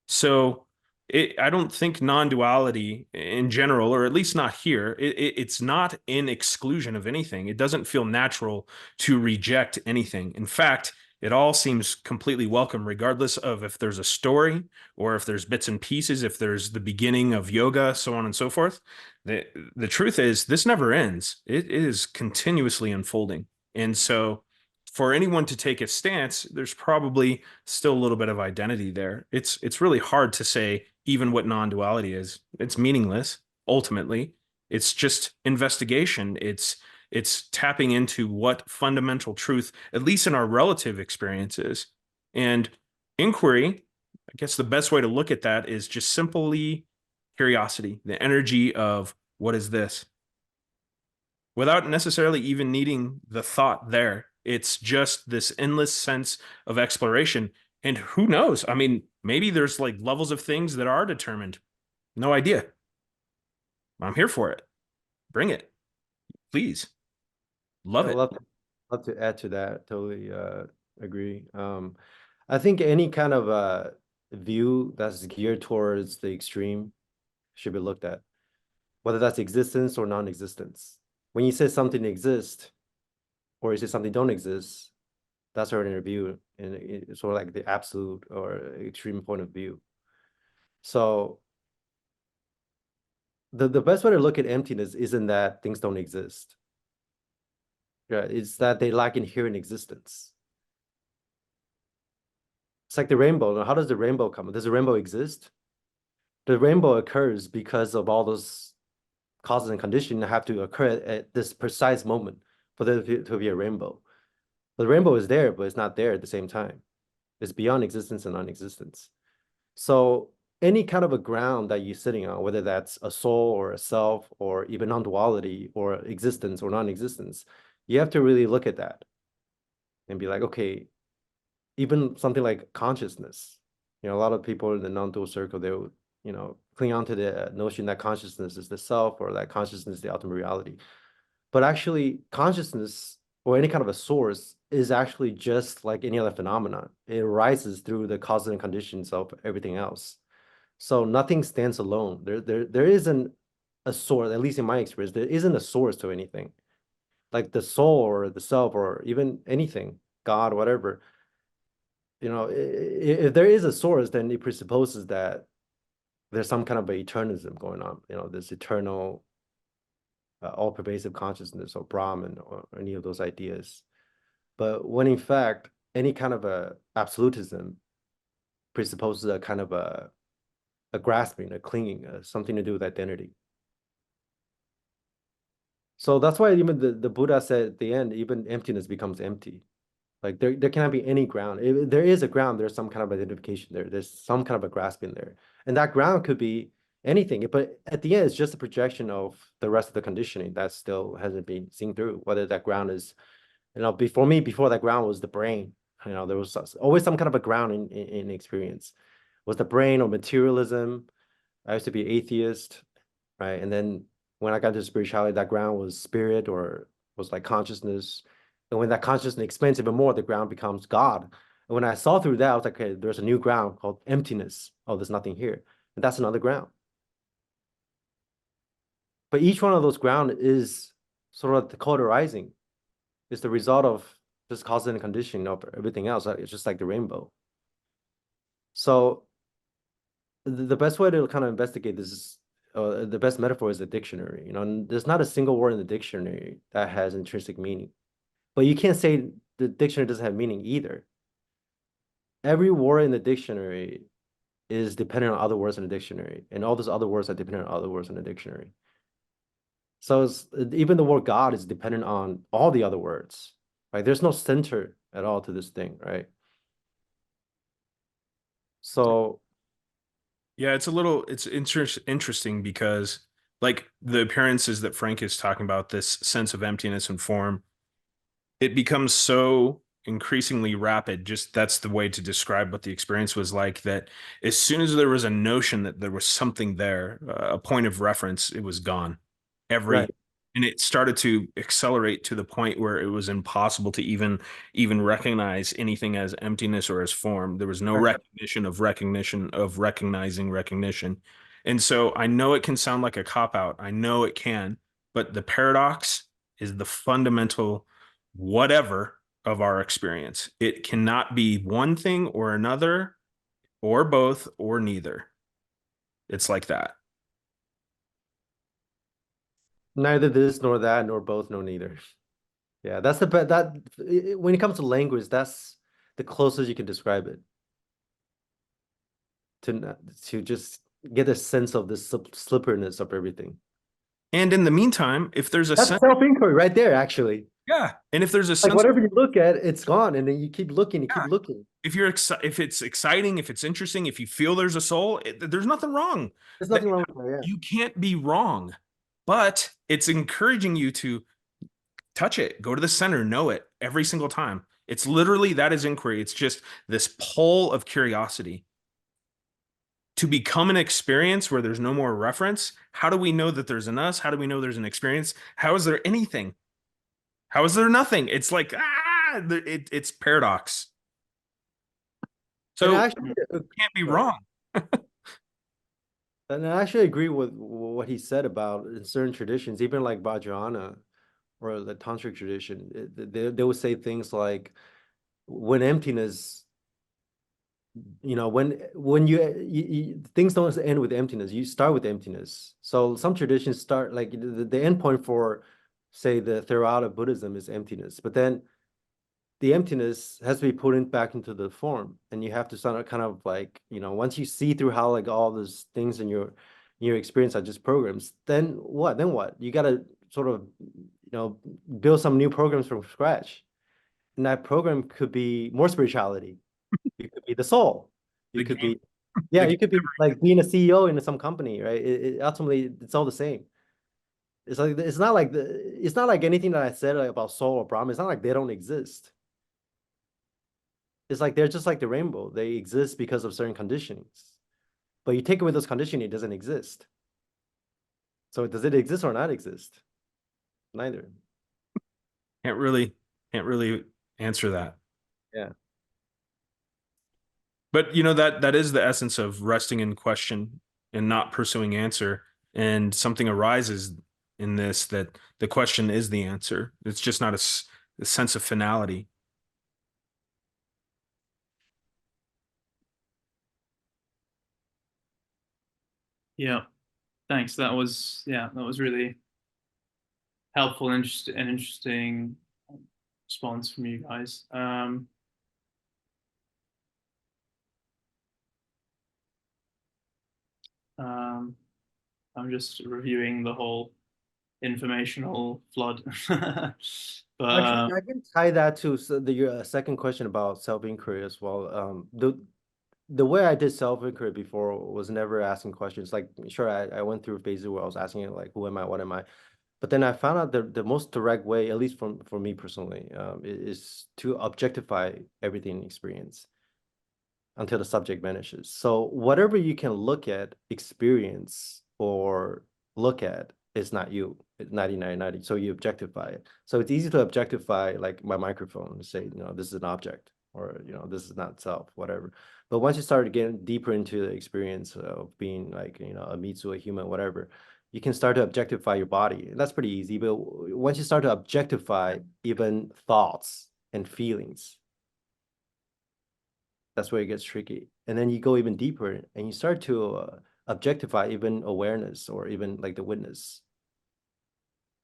So I don't think non-duality in general, or at least not here, it's not in exclusion of anything. It doesn't feel natural to reject anything. In fact, it all seems completely welcome, regardless of if there's a story or if there's bits and pieces, if there's the beginning of yoga, so on and so forth. The truth is, this never ends. It is continuously unfolding. And so for anyone to take a stance, there's probably still a little bit of identity there. It's really hard to say even what non-duality is. It's meaningless, ultimately. It's just investigation. It's tapping into what fundamental truth, at least in our relative experiences. And inquiry, I guess the best way to look at that is just simply curiosity, the energy of what is this? Without necessarily even needing the thought there. It's just this endless sense of exploration. And who knows? I mean, maybe there's like levels of things that are determined. No idea. I'm here for it. Bring it. Please. Love it. Love to add to that. Totally agree. I think any kind of view that's geared towards the extreme should be looked at, whether that's existence or non-existence. When you say something exists or you say something don't exist, that's already a view, and it's sort of like the absolute or extreme point of view. So the best way to look at emptiness isn't that things don't exist. Yeah, it's that they lack inherent existence. It's like the rainbow. Now, how does the rainbow come? Does the rainbow exist? The rainbow occurs because of all those causes and conditions that have to occur at this precise moment for there to be a rainbow. The rainbow is there, but it's not there at the same time. It's beyond existence and non-existence. So any kind of a ground that you're sitting on, whether that's a soul or a self or even non-duality or existence or non-existence, you have to really look at that and be like, okay, even something like consciousness, a lot of people in the non-dual circle, they would, cling on to the notion that consciousness is the self or that consciousness is the ultimate reality. But actually, consciousness or any kind of a source is actually just like any other phenomenon. It arises through the causes and conditions of everything else. So nothing stands alone. There isn't a source, at least in my experience, there isn't a source to anything. Like the soul or the self or even anything, God, whatever. If there is a source, then it presupposes that there's some kind of a eternism going on, this eternal, all-pervasive consciousness or Brahman or any of those ideas. But when in fact, any kind of a absolutism presupposes a kind of a grasping, a clinging, something to do with identity. So that's why even the Buddha said at the end, even emptiness becomes empty. Like there cannot be any ground. If there is a ground, there's some kind of identification there. There's some kind of a grasping there. And that ground could be anything. But at the end, it's just a projection of the rest of the conditioning that still hasn't been seen through. Whether that ground is, before that ground was the brain, You know, there was always some kind of a ground in experience. Was the brain or materialism? I used to be atheist, right? And then when I got to spirituality, that ground was spirit or was like consciousness. And when that consciousness expands even more, the ground becomes God. And when I saw through that, I was like, okay, there's a new ground called emptiness. Oh, there's nothing here. And that's another ground. But each one of those ground is sort of the code rising. It's the result of just cause and condition of everything else. It's just like the rainbow. So the best way to kind of investigate this is, the best metaphor is the dictionary. You know, there's not a single word in the dictionary that has intrinsic meaning. But you can't say the dictionary doesn't have meaning either. Every word in the dictionary is dependent on other words in the dictionary, and all those other words are dependent on other words in the dictionary. So even the word God is dependent on all the other words. Right? There's no center at all to this thing, right? So Yeah, it's interesting because like the appearances that Frank is talking about, this sense of emptiness and form, it becomes so increasingly rapid. Just that's the way to describe what the experience was like, that as soon as there was a notion that there was something there, a point of reference, it was gone. right. And it started to accelerate to the point where it was impossible to even recognize anything as emptiness or as form. There was no Right. recognition of recognizing recognition. And so I know it can sound like a cop-out. I know it can, but the paradox is the fundamental whatever of our experience. It cannot be one thing or another, or both, or neither. It's like that. Neither this nor that, nor both, nor neither. Yeah, that's the best. When it comes to language, that's the closest you can describe it. To just get a sense of the slipperiness of everything. And in the meantime, if there's a That's sense, self-inquiry right there, actually. yeah, and if there's a Like sense, whatever you look at, it's gone, and then you keep looking, Yeah. keep looking. if if it's exciting, if it's interesting, if you feel there's a soul, there's nothing wrong. There's nothing wrong with that. Yeah. You can't be wrong, but it's encouraging you to touch it, go to the center, know it every single time. It's literally, that is inquiry. It's just this pull of curiosity to become an experience where there's no more reference. How do we know that there's an us? How do we know there's an experience? How is there anything? How is there nothing? It's like, it's paradox. So Actually, it can't be wrong. and I actually agree with what he said about in certain traditions, even like Vajrayana or the tantric tradition. They would say things like, when emptiness, you know, when you things don't end with emptiness, you start with emptiness. So some traditions start like the end point for, say, the Theravada Buddhism is emptiness, but then the emptiness has to be put back into the form, and you have to start kind of like, you know, once you see through how like all those things in your experience are just programs, then what? You got to sort of, you know, build some new programs from scratch, and that program could be more spirituality. It could be the soul. You could be, yeah, you could be like being a CEO in some company, right? Ultimately, it's all the same. It's like, it's not like anything that I said about soul or Brahma. It's not like they don't exist. It's like they're just like the rainbow. They exist because of certain conditionings. But you take away those conditioning, it doesn't exist. So does it exist or not exist? Neither. Can't really answer that. Yeah. But you know, that is the essence of resting in question and not pursuing answer. And something arises in this, that the question is the answer. It's just not a sense of finality. Yeah, thanks. That was really helpful and interesting response from you guys. I'm just reviewing the whole informational flood. But Actually, I can tie that to your second question about self-inquiry as well. The way I did self-inquiry before was never asking questions. Like, sure, I went through phases where I was asking it, like, who am I? What am I? But then I found out the most direct way, at least for me personally, is to objectify everything in experience until the subject vanishes. So whatever you can look at, experience, or look at is not you. It's 99-90. So you objectify it. So it's easy to objectify like my microphone and say, this is an object, or this is not self, whatever. But once you start getting deeper into the experience of being like, a Mitsu, a human, whatever, you can start to objectify your body. And that's pretty easy. But once you start to objectify even thoughts and feelings, that's where it gets tricky. And then you go even deeper and you start to objectify even awareness, or even like the witness.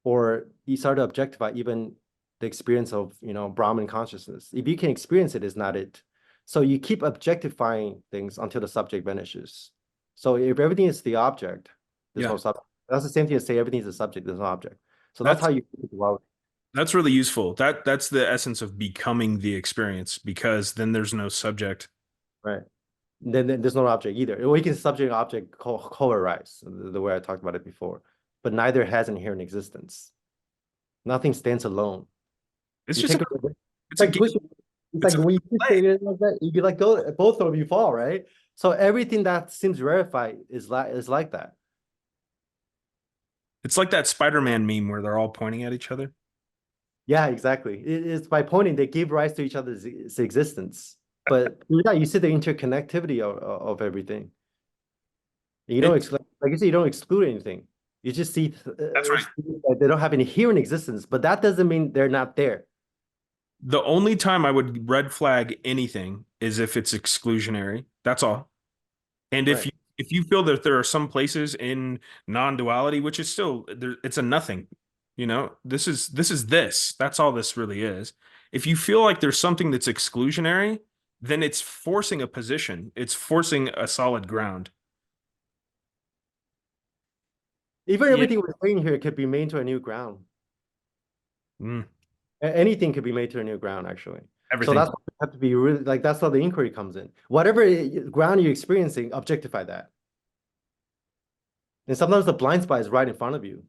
Or you start to objectify even the experience of, Brahman consciousness. If you can experience it, it's not it. So you keep objectifying things until the subject vanishes. So if everything is the object, there's no subject. That's the same thing as say everything is a subject, there's no object. So that's how you dwell. That's really useful. That's the essence of becoming the experience, because then there's no subject. Right. Then there's no object either. Or you can subject and object co-arise, the way I talked about it before. But neither has inherent existence. Nothing stands alone. It's you just it's like when you say it like that, you'd be like, both of you fall, right? So everything that seems rarefied is like that. It's like that Spider-Man meme where they're all pointing at each other. Yeah, exactly. It's by pointing, they give rise to each other's existence. But you see the interconnectivity of everything. You don't exclude, like you say, you don't exclude anything. You just see that's right. They don't have an inherent existence, but that doesn't mean they're not there. The only time I would red flag anything is if it's exclusionary. That's all. And if you feel that there are some places in non-duality, which is still it's a nothing, this is this. That's all this really is. If you feel like there's something that's exclusionary, then it's forcing a position. It's forcing a solid ground. Even everything we're saying here could be made to a new ground. Anything could be made to a new ground, actually. Everything. So that's have to be really like that's how the inquiry comes in. Whatever ground you're experiencing, objectify that. And sometimes the blind spot is right in front of you.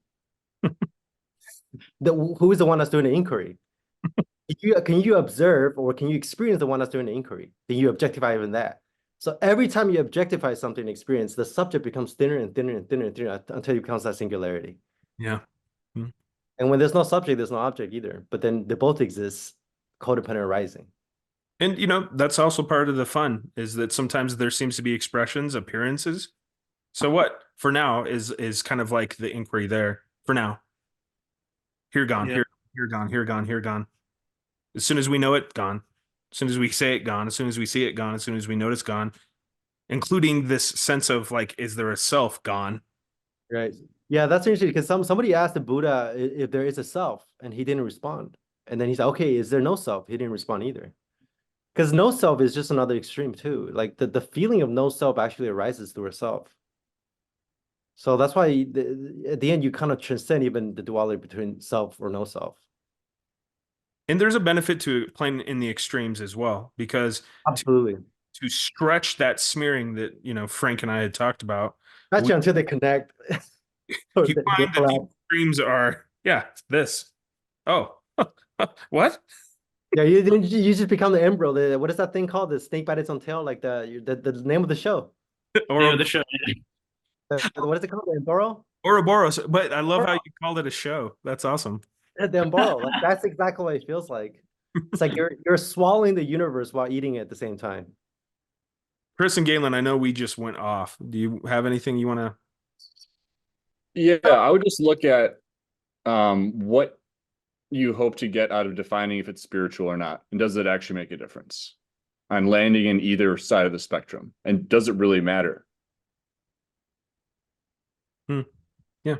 Who is the one that's doing the inquiry? Can you observe, or can you experience the one that's doing the inquiry? Then you objectify even that. So every time you objectify something in experience, the subject becomes thinner and thinner and thinner and thinner until it becomes that singularity. Yeah. And when there's no subject, there's no object either. But then they both exist, codependent arising. And that's also part of the fun, is that sometimes there seems to be expressions, appearances. So what for now is kind of like the inquiry there for now. Here gone, here gone, here gone, here gone. As soon as we know it, gone. As soon as we say it, gone. As soon as we see it, gone. As soon as we notice, gone. Including this sense of like, is there a self? Gone. Right. Yeah, that's interesting, because somebody asked the Buddha if there is a self, and he didn't respond. And then he said, okay, is there no self? He didn't respond either. Because no self is just another extreme too. Like the feeling of no self actually arises through a self. So that's why at the end, you kind of transcend even the duality between self or no self. And there's a benefit to playing in the extremes as well, because absolutely to stretch that smearing that Frank and I had talked about. Actually, until they connect. You find that the extremes are this. Oh, what? Yeah, you just become the embryo. What is that thing called? The snake bite its own tail, like the name of the show. Or the show. What is it called? The Ouroboros? Ouroboros. But I love how you called it a show. That's awesome. The Ouroboros. Like, that's exactly what it feels like. It's like you're swallowing the universe while eating it at the same time. Chris and Galen, I know we just went off. Do you have anything you want to? Yeah, I would just look at what you hope to get out of defining if it's spiritual or not, and does it actually make a difference on landing in either side of the spectrum, and does it really matter? Yeah.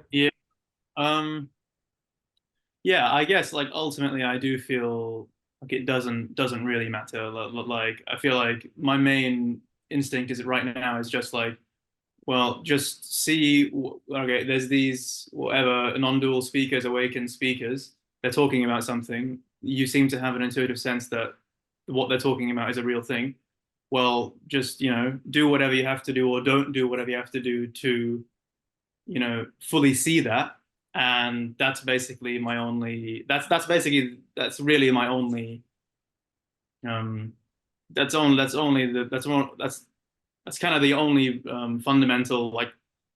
I guess like ultimately I do feel like it doesn't really matter. Like I feel like my main instinct is right now is just like, well, just see, okay, there's these whatever non-dual speakers, awakened speakers, they're talking about something. You seem to have an intuitive sense that what they're talking about is a real thing. Well, just, do whatever you have to do, or don't do whatever you have to do to, fully see that. and that's basically my only. That's really my only. That's kind of the only fundamental like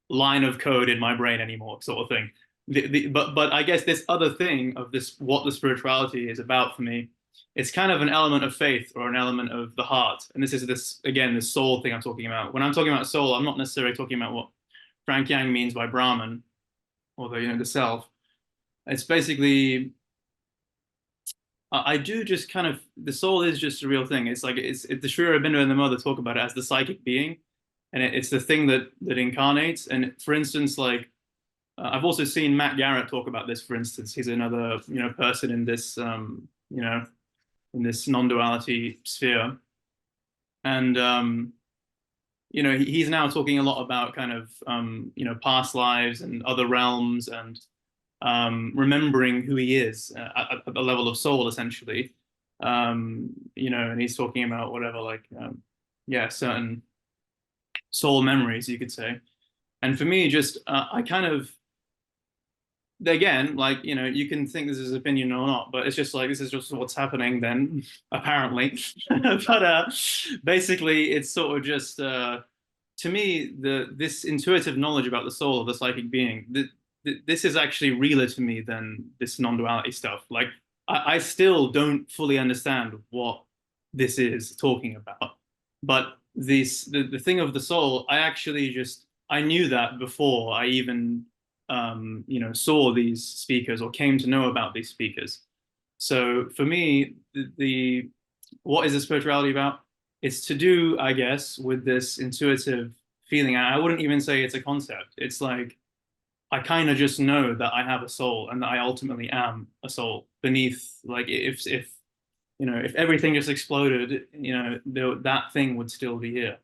line of code in my brain anymore, sort of thing. But I guess this other thing of this, what the spirituality is about for me, it's kind of an element of faith or an element of the heart. And this is this soul thing I'm talking about. When I'm talking about soul, I'm not necessarily talking about what frankyang means by Brahman, or the self. It's basically, I do just kind of, the soul is just a real thing. It's like, it's the Sri Aurobindo and the Mother talk about it as the psychic being, and it's the thing that incarnates. And for instance, like, I've also seen Matt Garrett talk about this, for instance. He's another, person in this, in this non-duality sphere. And, he's now talking a lot about kind of, past lives and other realms, and remembering who he is at the level of soul, essentially. And he's talking about whatever, like, certain soul memories, you could say. And for me, just, I kind of, again, like, you can think this is opinion or not, but it's just like, this is just what's happening then, apparently. But basically, it's sort of just, to me, this intuitive knowledge about the soul of the psychic being, this is actually realer to me than this non-duality stuff. Like, I still don't fully understand what this is talking about. But the thing of the soul, I knew that before I even saw these speakers or came to know about these speakers. So for me, what is the spirituality about? It's to do, I guess, with this intuitive feeling. I wouldn't even say it's a concept. It's like, I kind of just know that I have a soul and that I ultimately am a soul beneath, like, if everything just exploded, that thing would still be here.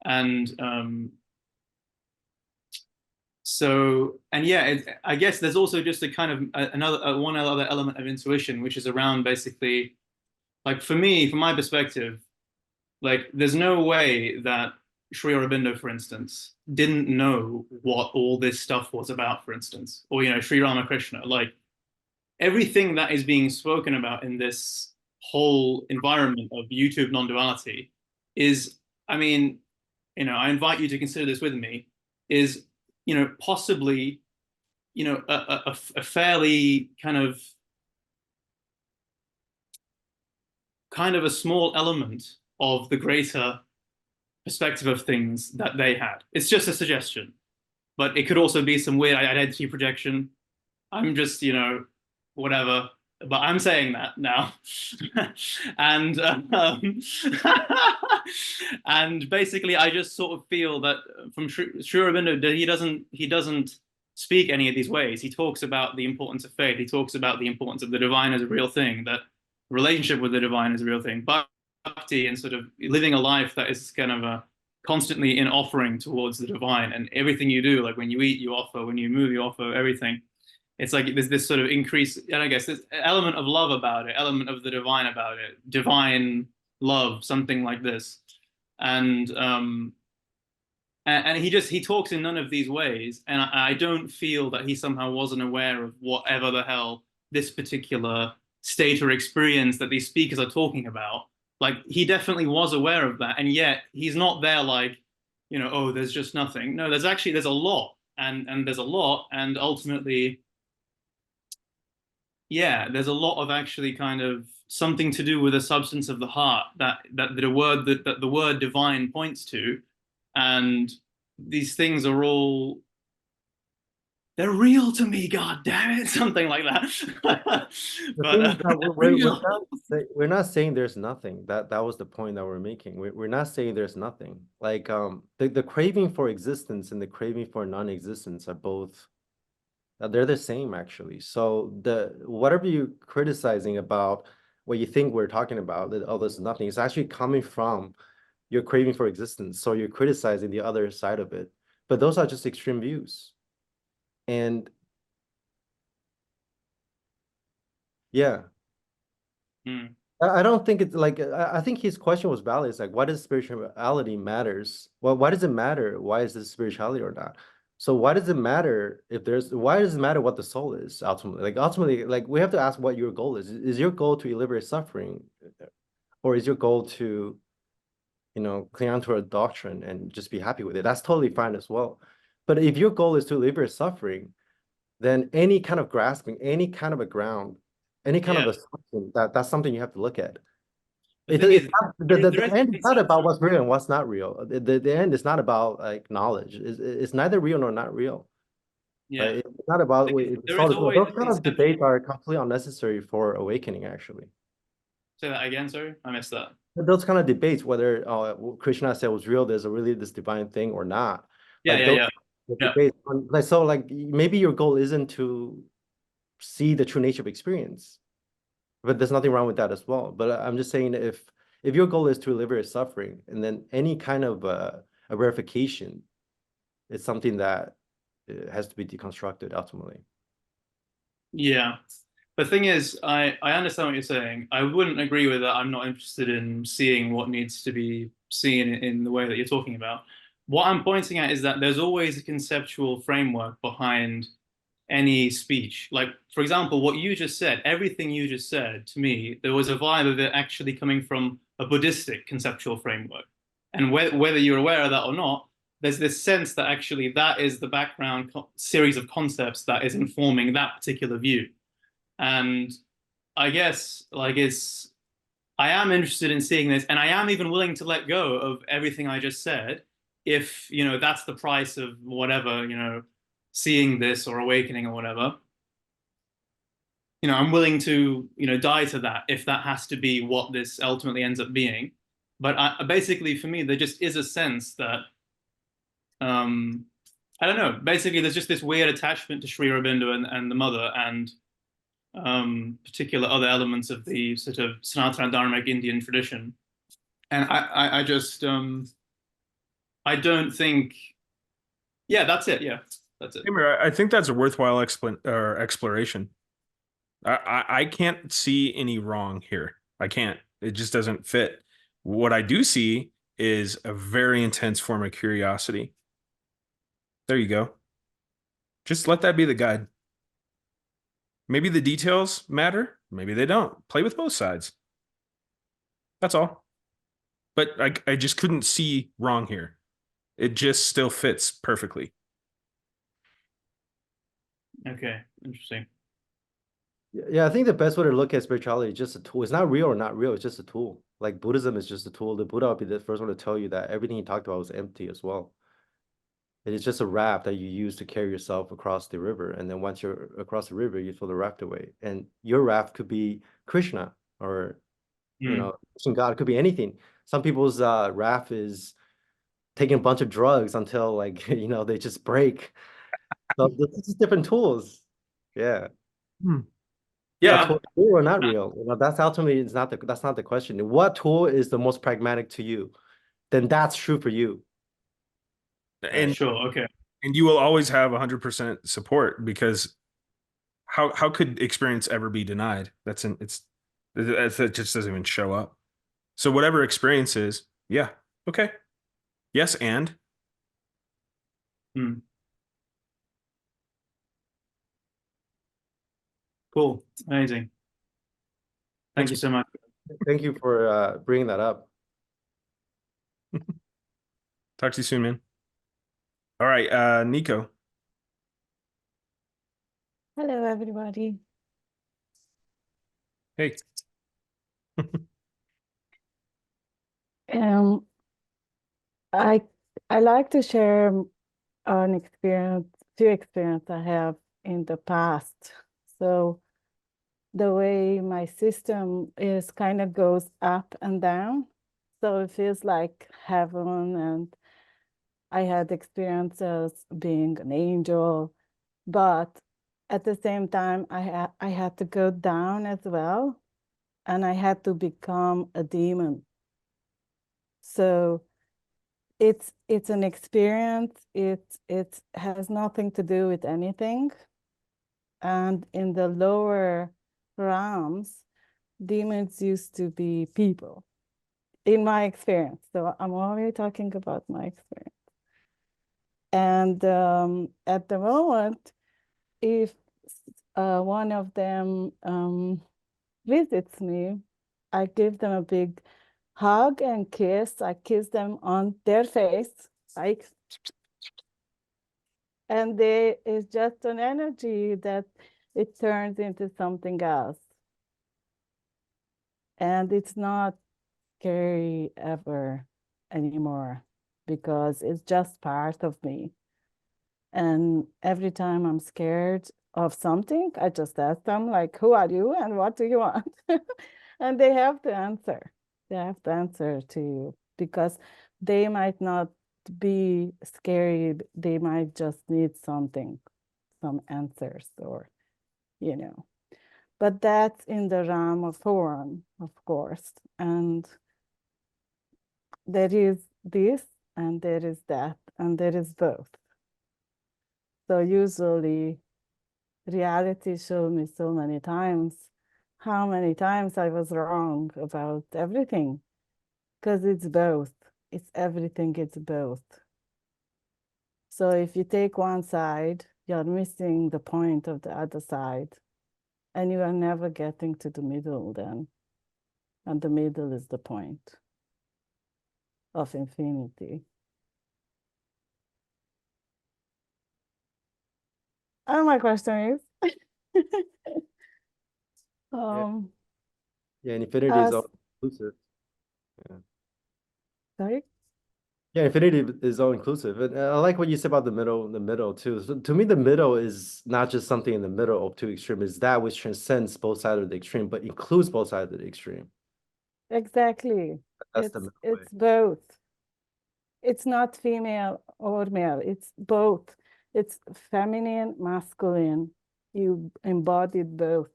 And I guess there's also just a kind of one other element of intuition, which is around basically, like, for me, from my perspective, like, there's no way that Sri Aurobindo, for instance, didn't know what all this stuff was about, for instance, or, Sri Ramakrishna. Like, everything that is being spoken about in this whole environment of YouTube non-duality is, I mean, I invite you to consider this with me, is, possibly, a fairly kind of a small element of the greater perspective of things that they had. It's just a suggestion, but it could also be some weird identity projection. I'm just, whatever, but I'm saying that now. And and basically, I just sort of feel that from Sri Aurobindo, that he doesn't speak any of these ways. He talks about the importance of faith. He talks about the importance of the divine as a real thing, that relationship with the divine is a real thing. Bhakti, and sort of living a life that is kind of constantly in offering towards the divine, and everything you do, like when you eat, you offer, when you move, you offer, everything. It's like there's this sort of increase, and I guess this element of love about it, element of the divine about it, divine love, something like this. And he talks in none of these ways, and I don't feel that he somehow wasn't aware of whatever the hell this particular state or experience that these speakers are talking about. Like, he definitely was aware of that, and yet he's not there like, oh, there's just nothing. No, there's a lot, and there's a lot, and ultimately, yeah, there's a lot of actually kind of something to do with the substance of the heart that the word divine points to, and these things are all, they're real to me, god damn it, something like that. We're not saying there's nothing. That was the point that we're making. We're not saying there's nothing. Like, the craving for existence and the craving for non-existence are both, they're the same, actually. So whatever you're criticizing about what you think we're talking about, that, oh, there's nothing, it's actually coming from your craving for existence. So you're criticizing the other side of it. But those are just extreme views. And yeah, I don't think it's like, I think his question was valid. It's like, why does spirituality matters? Well, why does it matter? Why is this spirituality or not? So why does it matter why does it matter what the soul is ultimately? Like ultimately, like we have to ask what your goal is. Is your goal to eliminate suffering? Or is your goal to, cling on to a doctrine and just be happy with it? That's totally fine as well. But if your goal is to liberate suffering, then any kind of grasping, any kind of a ground, any kind of assumption, that's something you have to look at. The end is not about what's real and what's not real. The end is not about like knowledge. It's neither real nor not real. Yeah. Right? It's not about those kind of debates are completely unnecessary for awakening, actually. Say that again, sorry, I missed that. Those kind of debates, whether Krishna said was real, there's really this divine thing or not. Yeah. Debates, maybe your goal isn't to see the true nature of experience, but there's nothing wrong with that as well. But I'm just saying, if your goal is to liberate suffering, and then any kind of a verification is something that has to be deconstructed ultimately. Yeah. The thing is, I understand what you're saying. I wouldn't agree with that. I'm not interested in seeing what needs to be seen in the way that you're talking about. What I'm pointing at is that there's always a conceptual framework behind any speech. Like, for example, what you just said, everything you just said to me, there was a vibe of it actually coming from a Buddhistic conceptual framework. And whether you're aware of that or not, there's this sense that actually that is the background series of concepts that is informing that particular view. And I guess I am interested in seeing this, and I am even willing to let go of everything I just said if, that's the price of whatever, seeing this or awakening or whatever. I'm willing to, die to that if that has to be what this ultimately ends up being. But basically, for me, there just is a sense that, I don't know, basically there's just this weird attachment to Sri Aurobindo and the mother and particular other elements of the sort of Sanatana Dharmic Indian tradition. And I just, I don't think, that's it. Yeah, that's it. I think that's a worthwhile exploration. I can't see any wrong here. I can't. It just doesn't fit. What I do see is a very intense form of curiosity. There you go. Just let that be the guide. Maybe the details matter. Maybe they don't. Play with both sides. That's all. But I just couldn't see wrong here. It just still fits perfectly. Okay, interesting. Yeah, I think the best way to look at spirituality is just a tool. It's not real or not real. It's just a tool. Like Buddhism is just a tool. The Buddha will be the first one to tell you that everything he talked about was empty as well. It is just a raft that you use to carry yourself across the river. And then once you're across the river, you throw the raft away. And your raft could be Krishna or, Christian God. It could be anything. Some people's raft is taking a bunch of drugs until they just break. So this is different tools. Yeah. Yeah. Tool real or not real? That's ultimately that's not the question. What tool is the most pragmatic to you? Then that's true for you. And sure, okay. And you will always have 100% support because how could experience ever be denied? That just doesn't even show up. So whatever experience is, yeah, okay, yes, and. Cool, amazing. Thank you so much. Thank you for bringing that up. Talk to you soon, man. All right, Nico. Hello, everybody. Hey. I like to share an few experience I have in the past. So the way my system is kind of goes up and down. So it feels like heaven, and I had experiences being an angel, but at the same time, I had to go down as well, and I had to become a demon. So it's an experience. It has nothing to do with anything. And in the lower realms, demons used to be people, in my experience. So I'm only talking about my experience. And at the moment, if one of them visits me, I give them a big hug and kiss. I kiss them on their face, like, and it's just an energy that it turns into something else. And it's not scary ever anymore because it's just part of me. And every time I'm scared of something, I just ask them, like, who are you and what do you want? And they have the answer. They have the answer to you because they might not be scary. They might just need something, some answers or, you know. But that's in the realm of form, of course. And there is this and there is that and there is both. So usually reality showed me so many times how many times I was wrong about everything, because it's both. It's everything, it's both. So if you take one side, you're missing the point of the other side, and you are never getting to the middle then. And the middle is the point of infinity. And my question is, Yeah, and infinity is all inclusive. Yeah. Sorry? Yeah, infinity is all inclusive. And I like what you said about the middle too. So to me, the middle is not just something in the middle of two extremes, it's that which transcends both sides of the extreme, but includes both sides of the extreme. Exactly. That's the middle way. It's both. It's not female or male, it's both. It's feminine, masculine. You embodied both.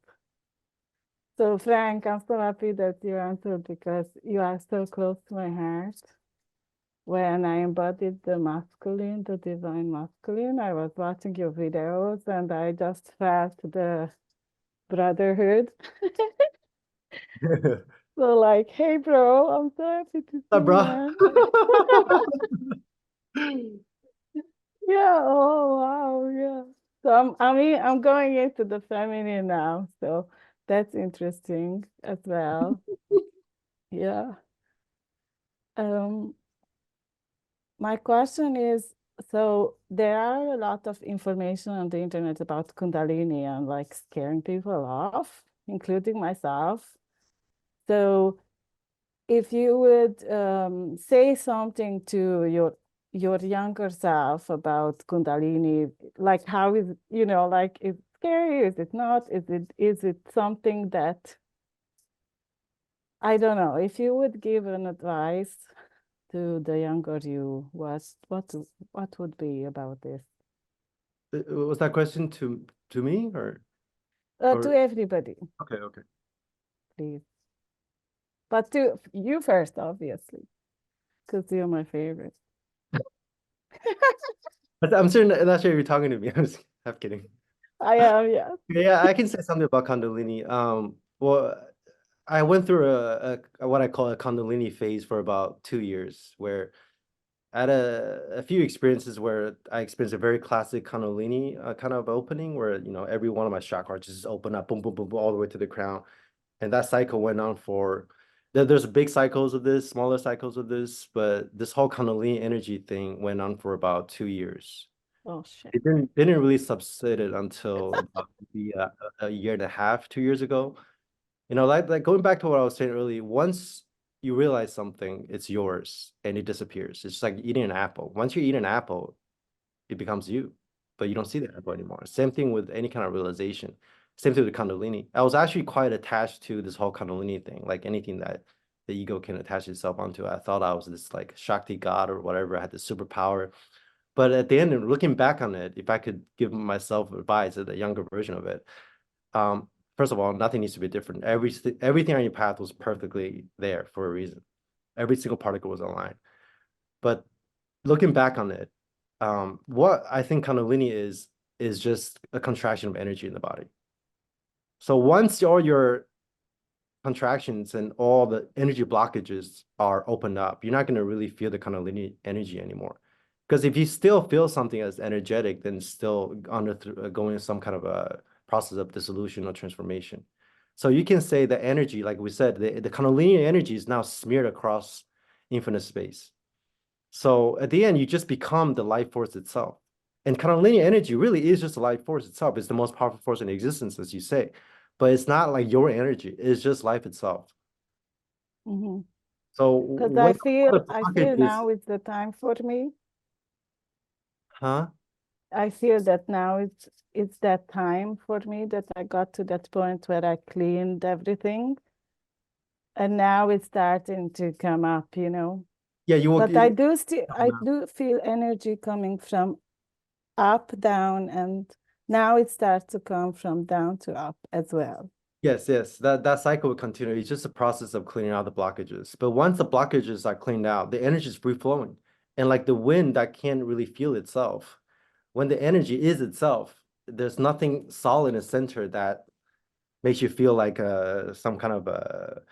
So Frank, I'm so happy that you answered because you are so close to my heart. When I embodied the masculine, the divine masculine, I was watching your videos and I just felt the brotherhood. So like, hey bro, I'm so happy to see Hi, bro. you. Yeah, oh wow, yeah. So I'm going into the feminine now, so that's interesting as well. Yeah. My question is, so there are a lot of information on the internet about Kundalini and like scaring people off, including myself. So if you would say something to your younger self about Kundalini, like how is, like is it scary, is it not? Is it something that, I don't know, if you would give an advice to the younger you, what would be about this? Was that question to me or To everybody, okay. please. But to you first, obviously, because you're my favorite. I'm sure not sure if you're talking to me. I'm kidding. I am, yeah. Yeah, I can say something about Kundalini. Well, I went through a what I call a Kundalini phase for about 2 years, where I had a few experiences where I experienced a very classic Kundalini kind of opening, where every one of my chakras just open up, boom, boom, boom, boom, all the way to the crown, and that cycle went on for. There's big cycles of this, smaller cycles of this, but this whole Kundalini energy thing went on for about 2 years. Oh shit. It didn't really subside until about maybe a year and a half, 2 years ago. Like going back to what I was saying earlier, once you realize something, it's yours and it disappears. It's just like eating an apple. Once you eat an apple, it becomes you, but you don't see the apple anymore. Same thing with any kind of realization. Same thing with Kundalini. I was actually quite attached to this whole Kundalini thing, like anything that the ego can attach itself onto. I thought I was this like Shakti god or whatever. I had this superpower. But at the end, and looking back on it, if I could give myself advice as a younger version of it, first of all, nothing needs to be different. Everything on your path was perfectly there for a reason. Every single particle was aligned. But looking back on it, what I think Kundalini is just a contraction of energy in the body. So once all your contractions and all the energy blockages are opened up, you're not going to really feel the Kundalini energy anymore. Because if you still feel something as energetic, then still going some kind of a process of dissolution or transformation. So you can say the energy, like we said, the kind of linear energy is now smeared across infinite space. So at the end, you just become the life force itself. And kind of linear energy really is just the life force itself. It's the most powerful force in existence, as you say. But it's not like your energy. It's just life itself. Mm-hmm. So Because I feel now it's the time for me. Huh? I feel that now it's that time for me that I got to that point where I cleaned everything. And now it's starting to come up, you know. Yeah, But I do feel energy coming from up, down, and now it starts to come from down to up as well. Yes, that cycle will continue. It's just a process of cleaning out the blockages. But once the blockages are cleaned out, the energy is free flowing. And like the wind that can't really feel itself, when the energy is itself, there's nothing solid in the center that makes you feel like some kind of the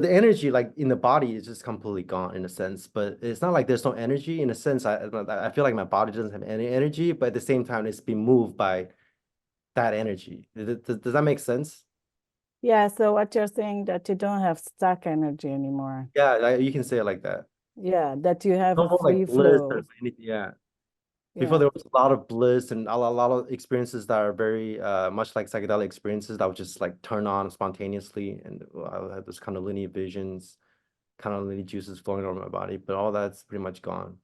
energy like in the body is just completely gone in a sense. But it's not like there's no energy in a sense. I feel like my body doesn't have any energy, but at the same time, it's being moved by that energy. Does that make sense? Yeah, so what you're saying that you don't have stuck energy anymore. Yeah, you can say it like that. Yeah, that you have No a more free like bliss or flow. anything. Yeah. Before there was a lot of bliss and a lot of experiences that are very much like psychedelic experiences that would just like turn on spontaneously, and I would have this kind of linear visions, kind of linear juices flowing over my body, but all that's pretty much gone.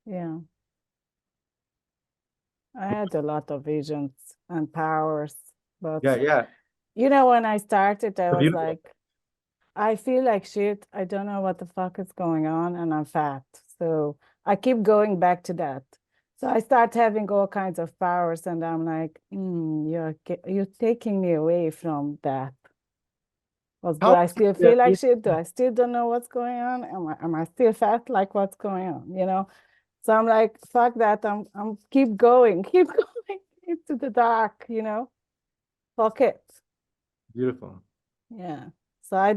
Yeah. I had a lot of visions and powers, but Yeah. you know, when I started, I was Beautiful. like, I feel like shit. I don't know what the fuck is going on, and I'm fat. So I keep going back to that. So I start having all kinds of powers, and I'm like, you're taking me away from that. Do I still feel like shit? Do I still don't know what's going on? Am I still fat? Like what's going on? You know? So I'm like, fuck that. I'm keep going into the dark, you know? Fuck it. Beautiful. Yeah. So I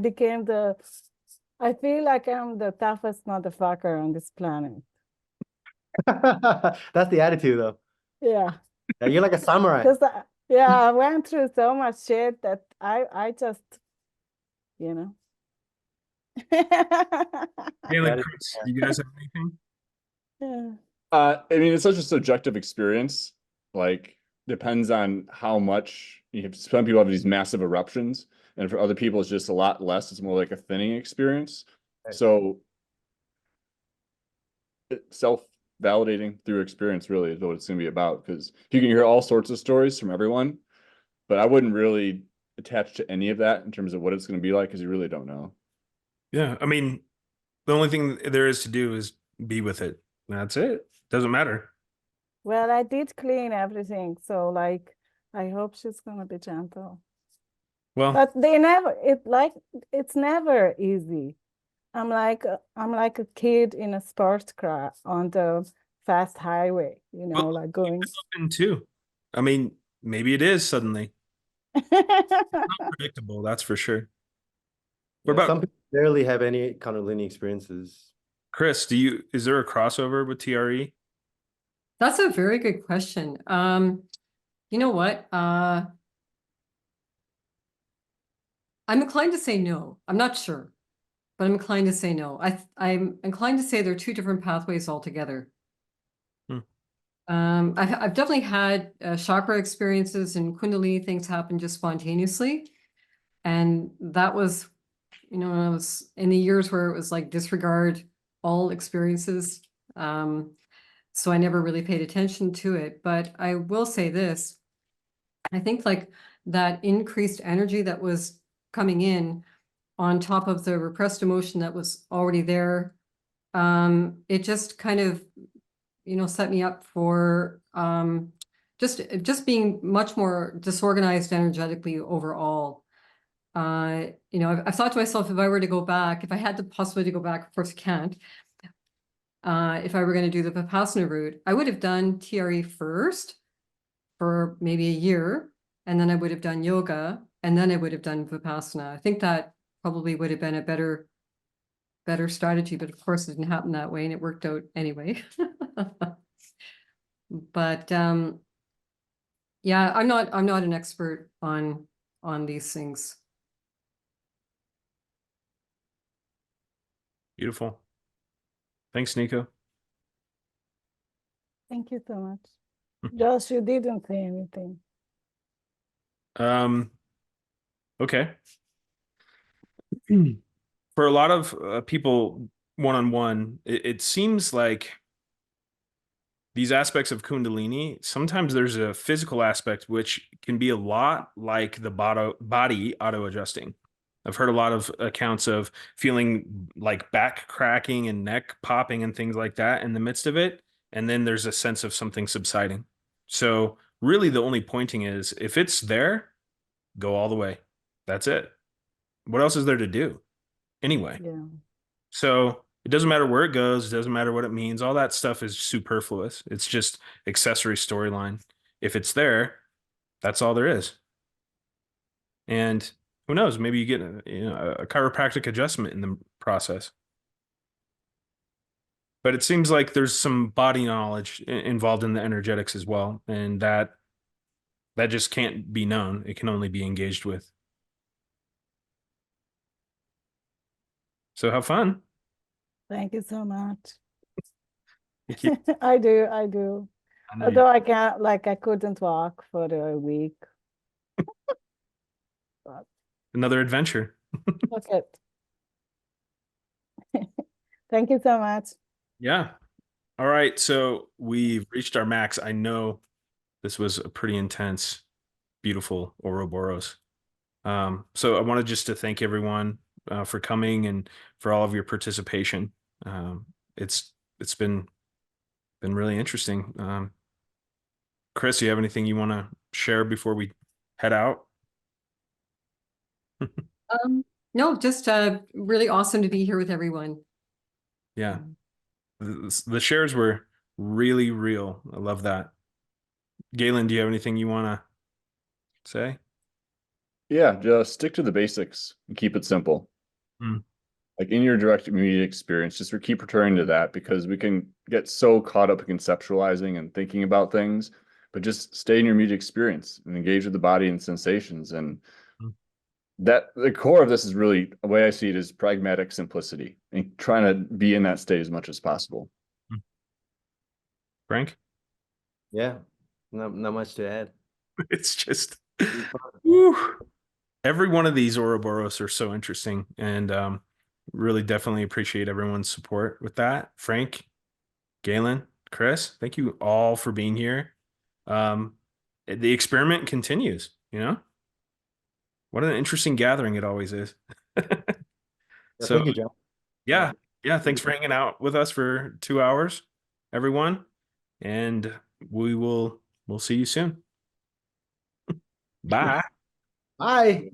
feel like I'm the toughest motherfucker on this planet. That's the attitude though. Yeah. Yeah, you're like a samurai. Because I went through so much shit that I just, you know. Galen, Chris, you guys have anything? Yeah. I mean, it's such a subjective experience. Like, depends on how much some people have these massive eruptions, and for other people, it's just a lot less. It's more like a thinning experience. Right. So, self-validating through experience really is what it's going to be about. Because you can hear all sorts of stories from everyone, but I wouldn't really attach to any of that in terms of what it's going to be like, because you really don't know. Yeah, I mean, the only thing there is to do is be with it. That's it. Doesn't matter. Well, I did clean everything, so like I hope she's gonna be gentle. Well, but it's never easy. I'm like a kid in a sports car on the fast highway, you know, like going. Too. I mean, maybe it is suddenly. It's not predictable, that's for sure. What about some people barely have any kind of linear experiences? Chris, is there a crossover with TRE? That's a very good question. You know what? I'm inclined to say no. I'm not sure, but I'm inclined to say no. I'm inclined to say they're two different pathways altogether. I've definitely had chakra experiences and Kundalini things happen just spontaneously. And that was, you know, when I was in the years where it was like disregard all experiences. So I never really paid attention to it. But I will say this, I think like that increased energy that was coming in on top of the repressed emotion that was already there, it just kind of, you know, set me up for just being much more disorganized energetically overall. You know, I've thought to myself, if I were to go back, if I had the possibility to go back, of course I can't. If I were going to do the Vipassana route, I would have done TRE first for maybe a year, and then I would have done yoga, and then I would have done Vipassana. I think that probably would have been a better strategy, but of course it didn't happen that way, and it worked out anyway. But yeah, I'm not an expert on these things. Beautiful. Thanks, Nico. Thank you so much. Josh, you didn't say anything. Okay. For a lot of people one-on-one, it seems like these aspects of Kundalini, sometimes there's a physical aspect which can be a lot like the body auto-adjusting. I've heard a lot of accounts of feeling like back cracking and neck popping and things like that in the midst of it. And then there's a sense of something subsiding. So really the only pointing is if it's there, go all the way. That's it. What else is there to do anyway? Yeah. So it doesn't matter where it goes. It doesn't matter what it means. All that stuff is superfluous. It's just accessory storyline. If it's there, that's all there is. And who knows? Maybe you get a chiropractic adjustment in the process. But it seems like there's some body knowledge involved in the energetics as well. And that just can't be known. It can only be engaged with. So have fun. Thank you so much. You I do. I know Although I can't, like, I couldn't walk for a week. another adventure. Okay. Thank you so much. Yeah. All right. So we've reached our max. I know this was a pretty intense, beautiful Ouroboros. So I wanted just to thank everyone for coming and for all of your participation. It's been really interesting. Chris, you have anything you want to share before we head out? No, just really awesome to be here with everyone. Yeah. The shares were really real. I love that. Galen, do you have anything you want to say? Yeah, just stick to the basics and keep it simple. Like in your direct immediate experience, just keep returning to that, because we can get so caught up in conceptualizing and thinking about things, but just stay in your immediate experience and engage with the body and sensations. And that the core of this is really, the way I see it, is pragmatic simplicity and trying to be in that state as much as possible. Frank? Yeah, not much to add. It's just, whew. Every one of these Ouroboros are so interesting, and really definitely appreciate everyone's support with that. Frank, Galen, Chris, thank you all for being here. The experiment continues, What an interesting gathering it always is. So, thank you, John. yeah, thanks for hanging out with us for 2 hours, everyone. And we'll see you soon. Bye. Bye.